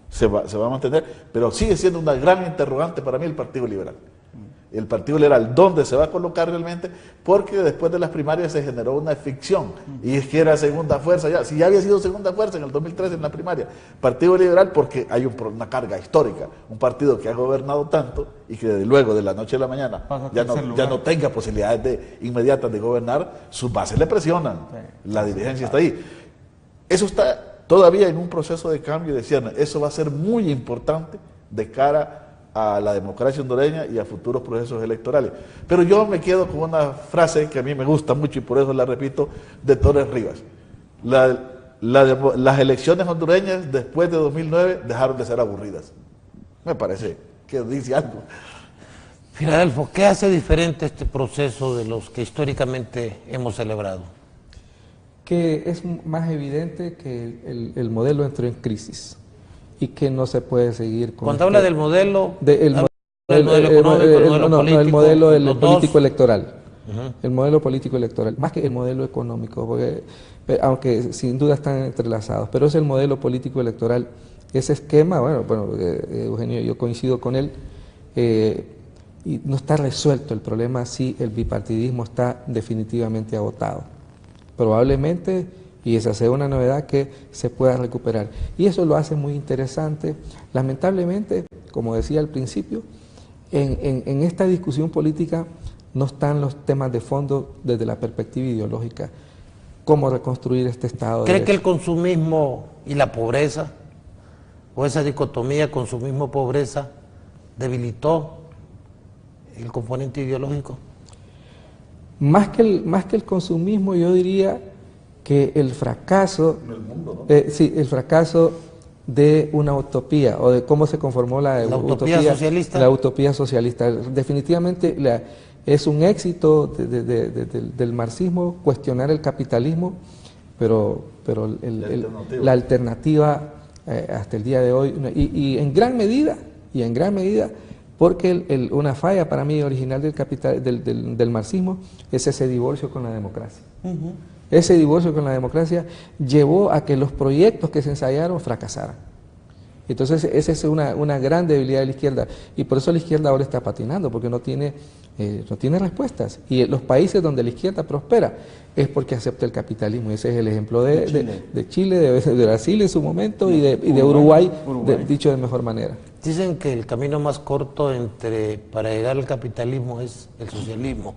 se va a mantener, pero sigue siendo una gran interrogante para mí el Partido Liberal. El Partido Liberal, ¿dónde se va a colocar realmente? Porque después de las primarias se generó una ficción, y es que era segunda fuerza, si ya había sido segunda fuerza en el 2013 en la primaria. Partido Liberal porque hay una carga histórica, un partido que ha gobernado tanto y que desde luego de la noche a la mañana ya no tenga posibilidades inmediatas de gobernar, sus bases le presionan, la dirigencia está ahí. Eso está todavía en un proceso de cambio, decían, eso va a ser muy importante de cara a la democracia hondureña y a futuros procesos electorales. Pero yo me quedo con una frase que a mí me gusta mucho y por eso la repito, de Torres Rivas. Las elecciones hondureñas después de 2009 dejaron de ser aburridas. Me parece que dice algo. Filadelfo, ¿qué hace diferente este proceso de los que históricamente hemos celebrado? Que es más evidente que el modelo entró en crisis y que no se puede seguir con... Cuando habla del modelo... el modelo económico, el modelo político... el modelo político electoral. El modelo político electoral, más que el modelo económico, porque, aunque sin duda están entrelazados, pero es el modelo político electoral. Ese esquema, Eugenio, yo coincido con él, y no está resuelto el problema si el bipartidismo está definitivamente agotado. Probablemente, y esa sea una novedad, que se pueda recuperar. Y eso lo hace muy interesante. Lamentablemente, como decía al principio, en esta discusión política no están los temas de fondo desde la perspectiva ideológica. ¿Cómo reconstruir este Estado? ¿Cree que el consumismo y la pobreza, o esa dicotomía consumismo-pobreza, debilitó el componente ideológico? Más que el consumismo, yo diría que el fracaso, el fracaso de una utopía, o de cómo se conformó la utopía socialista. La utopía socialista. Definitivamente es un éxito del marxismo cuestionar el capitalismo, pero la alternativa hasta el día de hoy, y en gran medida, porque una falla para mí original del marxismo es ese divorcio con la democracia. Ese divorcio con la democracia llevó a que los proyectos que se ensayaron fracasaran. Entonces esa es una gran debilidad de la izquierda, y por eso la izquierda ahora está patinando, porque no tiene respuestas. Y los países donde la izquierda prospera es porque acepta el capitalismo. Ese es el ejemplo de Chile, de Brasil en su momento, y de Uruguay. Dicho de mejor manera. Dicen que el camino más corto para llegar al capitalismo es el socialismo.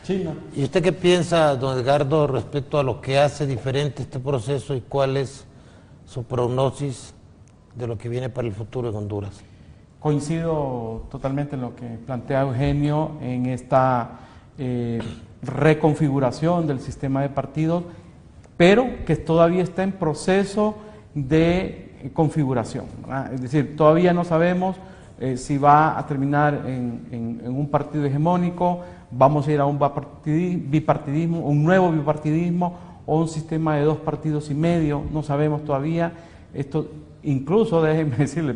China. ¿Y usted qué piensa, don Edgardo, respecto a lo que hace diferente este proceso y cuál es su prognosis de lo que viene para el futuro en Honduras? Coincido totalmente en lo que plantea Eugenio, en esta reconfiguración del sistema de partidos, pero que todavía está en proceso de configuración, ¿verdad? Es decir, todavía no sabemos si va a terminar en un partido hegemónico, vamos a ir a un bipartidismo, un nuevo bipartidismo o un sistema de 2 partidos y medio, no sabemos todavía. Esto incluso, déjenme decirles,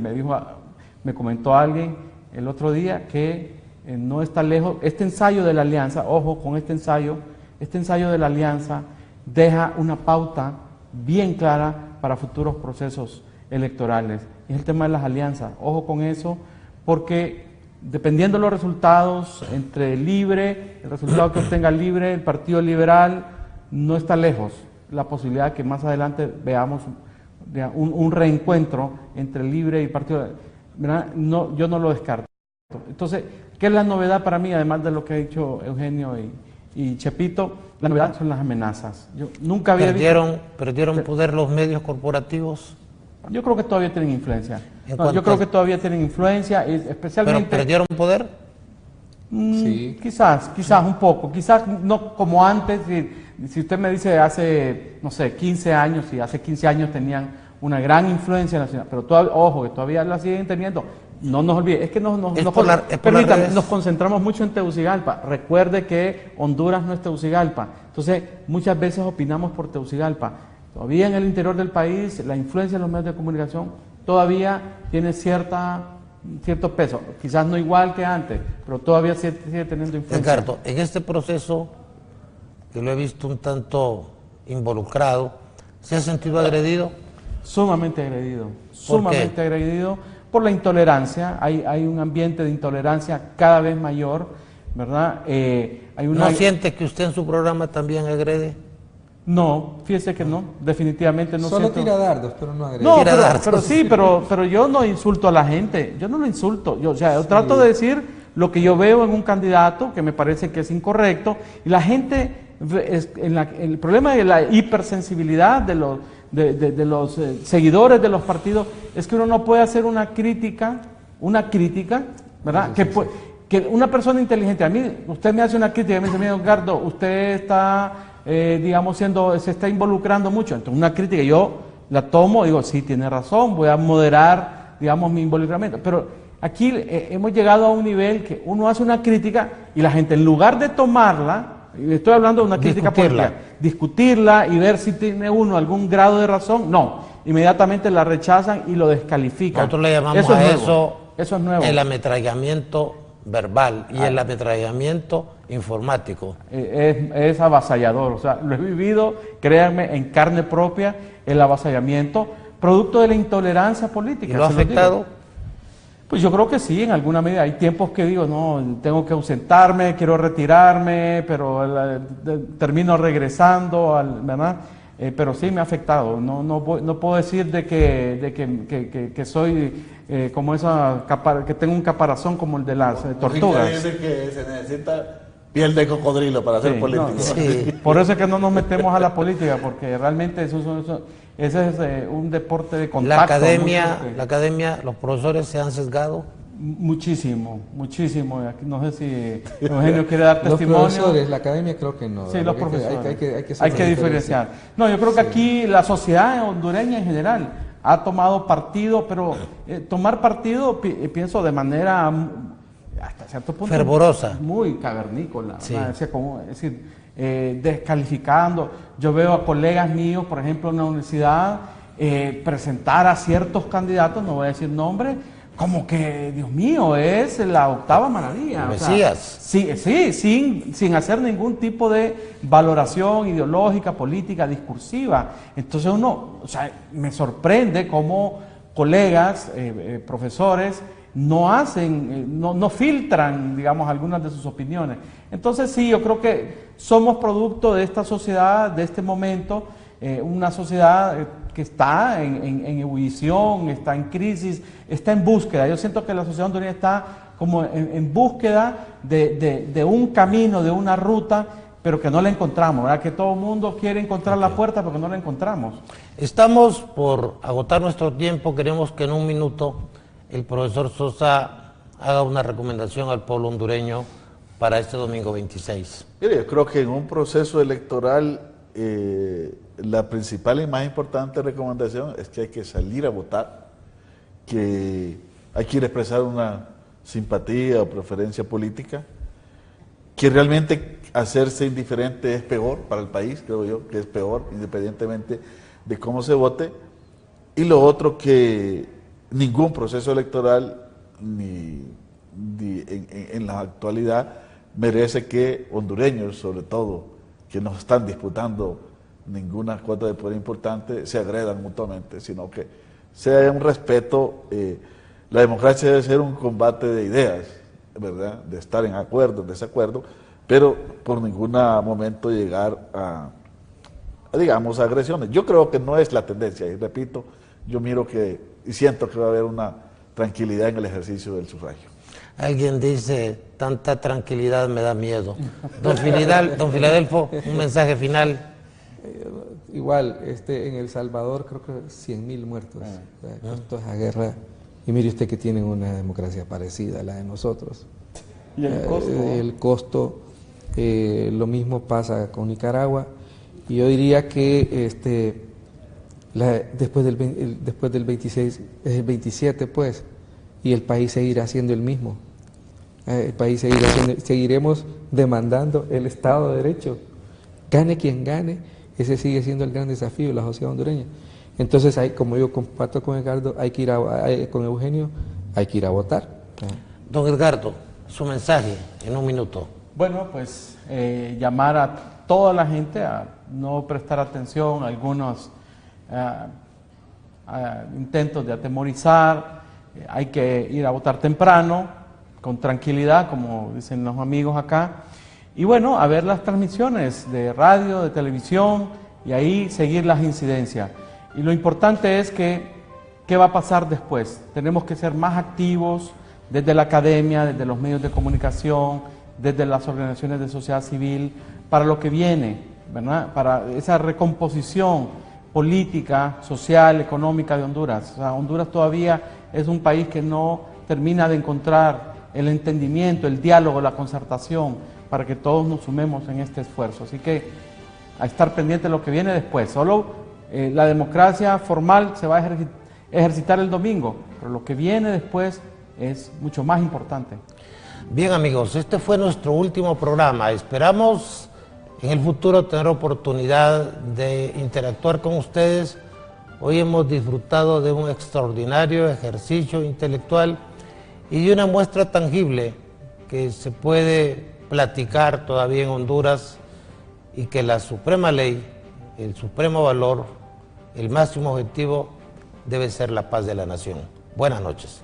me comentó alguien el otro día que no está lejos, este ensayo de la alianza, ojo con este ensayo de la alianza deja una pauta bien clara para futuros procesos electorales. Es el tema de las alianzas, ojo con eso, porque dependiendo de los resultados, entre el resultado que obtenga Libre, el Partido Liberal, no está lejos la posibilidad de que más adelante veamos un reencuentro entre Libre y Partido, ¿verdad? No, yo no lo descarto. Entonces, ¿qué es la novedad para mí, además de lo que ha dicho Eugenio y Chepito? La novedad son las amenazas. Yo nunca había ¿Perdieron poder los medios corporativos? Yo creo que todavía tienen influencia. Yo creo que todavía tienen influencia, especialmente... ¿Pero perdieron poder? Sí. Quizás un poco, quizás no como antes. Si usted me dice hace, no sé, 15 años, si hace 15 años tenían una gran influencia en la ciudad, pero ojo, que todavía la siguen teniendo. No nos olvide, es que nos concentramos mucho en Tegucigalpa. Recuerde que Honduras no es Tegucigalpa, entonces muchas veces opinamos por Tegucigalpa. Todavía en el interior del país la influencia de los medios de comunicación todavía tiene cierto peso, quizás no igual que antes, pero todavía sigue teniendo influencia. Ricardo, en este proceso, que lo he visto un tanto involucrado, ¿se ha sentido agredido? Sumamente agredido, sumamente agredido por la intolerancia. Hay un ambiente de intolerancia cada vez mayor, ¿verdad? ¿No siente que usted en su programa también agrede? No, fíjese que no, definitivamente no. Solo tira dardos, pero no agrede. No, pero yo no insulto a la gente, yo no lo insulto, yo trato de decir lo que yo veo en un candidato que me parece que es incorrecto, y la gente, el problema de la hipersensibilidad de los seguidores de los partidos es que uno no puede hacer una crítica, ¿verdad? Que una persona inteligente, a mí, usted me hace una crítica y me dice, mira, Edgardo, usted está... se está involucrando mucho. Entonces una crítica yo la tomo, digo, sí, tiene razón, voy a moderar, digamos, mi involucramiento. Pero aquí hemos llegado a un nivel que uno hace una crítica y la gente, en lugar de tomarla, y estoy hablando de una crítica política, discutirla y ver si tiene uno algún grado de razón, no, inmediatamente la rechazan y lo descalifican. Nosotros le llamamos eso es nuevo. El ametrallamiento verbal y el ametrallamiento informático. Es avasallador, o sea, lo he vivido, créanme, en carne propia, el avasallamiento, producto de la intolerancia política. ¿Y lo ha afectado? Pues yo creo que sí, en alguna medida. Hay tiempos que digo, no, tengo que ausentarme, quiero retirarme, pero termino regresando, ¿verdad? Pero sí me ha afectado. No puedo decir de que soy como que tengo un caparazón como el de las tortugas. Dice que se necesita piel de cocodrilo para ser político. Sí. Por eso es que no nos metemos a la política, porque realmente ese es un deporte de contacto. La academia, los profesores se han sesgado. Muchísimo. No sé si Eugenio quiere dar testimonio. Los profesores, la academia creo que no. Sí, los profesores. Hay que diferenciar. No, yo creo que aquí la sociedad hondureña en general ha tomado partido, pero tomar partido, pienso, de manera hasta cierto punto fervorosa, muy cavernícola, sí. Es decir, descalificando. Yo veo a colegas míos, por ejemplo, en la universidad, presentar a ciertos candidatos, no voy a decir nombre, como que, Dios mío, es la octava maravilla. Mesías. Sí, sin hacer ningún tipo de valoración ideológica, política, discursiva. Entonces me sorprende cómo colegas, profesores, no filtran, digamos, algunas de sus opiniones. Entonces sí, yo creo que somos producto de esta sociedad, de este momento, una sociedad que está en ebullición, está en crisis, está en búsqueda. Yo siento que la sociedad hondureña está como en búsqueda de un camino, de una ruta, pero que no la encontramos, ¿verdad? Que todo el mundo quiere encontrar la puerta, pero que no la encontramos. Estamos por agotar nuestro tiempo, queremos que en un minuto el profesor Sosa haga una recomendación al pueblo hondureño para este domingo 26. Mire, yo creo que en un proceso electoral la principal y más importante recomendación es que hay que salir a votar, que hay que ir a expresar una simpatía o preferencia política, que realmente hacerse indiferente es peor para el país, creo yo, que es peor, independientemente de cómo se vote. Y lo otro, que ningún proceso electoral, ni en la actualidad, merece que hondureños, sobre todo, que no están disputando ninguna cuota de poder importante, se agredan mutuamente, sino que sea un respeto. La democracia debe ser un combate de ideas, ¿verdad?, de estar en acuerdo, en desacuerdo, pero por ningún momento llegar a, digamos, a agresiones. Yo creo que no es la tendencia, y repito, yo miro que, y siento que va a haber una tranquilidad en el ejercicio del sufragio. Alguien dice, tanta tranquilidad me da miedo. Don Filadelfo, un mensaje final. Igual, en El Salvador creo que 100.000 muertos por toda esa guerra. Y mire usted que tienen una democracia parecida a la de nosotros. ¿Y el costo? El costo, lo mismo pasa con Nicaragua. Y yo diría que después del 26, es el 27 pues, y el país seguirá siendo el mismo. El país seguiremos demandando el Estado de Derecho. Gane quien gane, ese sigue siendo el gran desafío de la sociedad hondureña. Entonces, como yo comparto con Edgardo, con Eugenio, hay que ir a votar. Don Edgardo, su mensaje en un minuto. Bueno, pues llamar a toda la gente a no prestar atención a algunos intentos de atemorizar. Hay que ir a votar temprano, con tranquilidad, como dicen los amigos acá. Y bueno, a ver las transmisiones de radio, de televisión, y ahí seguir las incidencias. Y lo importante es que, ¿qué va a pasar después? Tenemos que ser más activos desde la academia, desde los medios de comunicación, desde las organizaciones de sociedad civil, para lo que viene, ¿verdad? Para esa recomposición política, social, económica de Honduras. O sea, Honduras todavía es un país que no termina de encontrar el entendimiento, el diálogo, la concertación, para que todos nos sumemos en este esfuerzo. Así que a estar pendiente de lo que viene después. Solo la democracia formal se va a ejercitar el domingo, pero lo que viene después es mucho más importante. Bien, amigos, este fue nuestro último programa. Esperamos en el futuro tener oportunidad de interactuar con ustedes. Hoy hemos disfrutado de un extraordinario ejercicio intelectual y de una muestra tangible que se puede platicar todavía en Honduras, y que la suprema ley, el supremo valor, el máximo objetivo debe ser la paz de la nación. Buenas noches.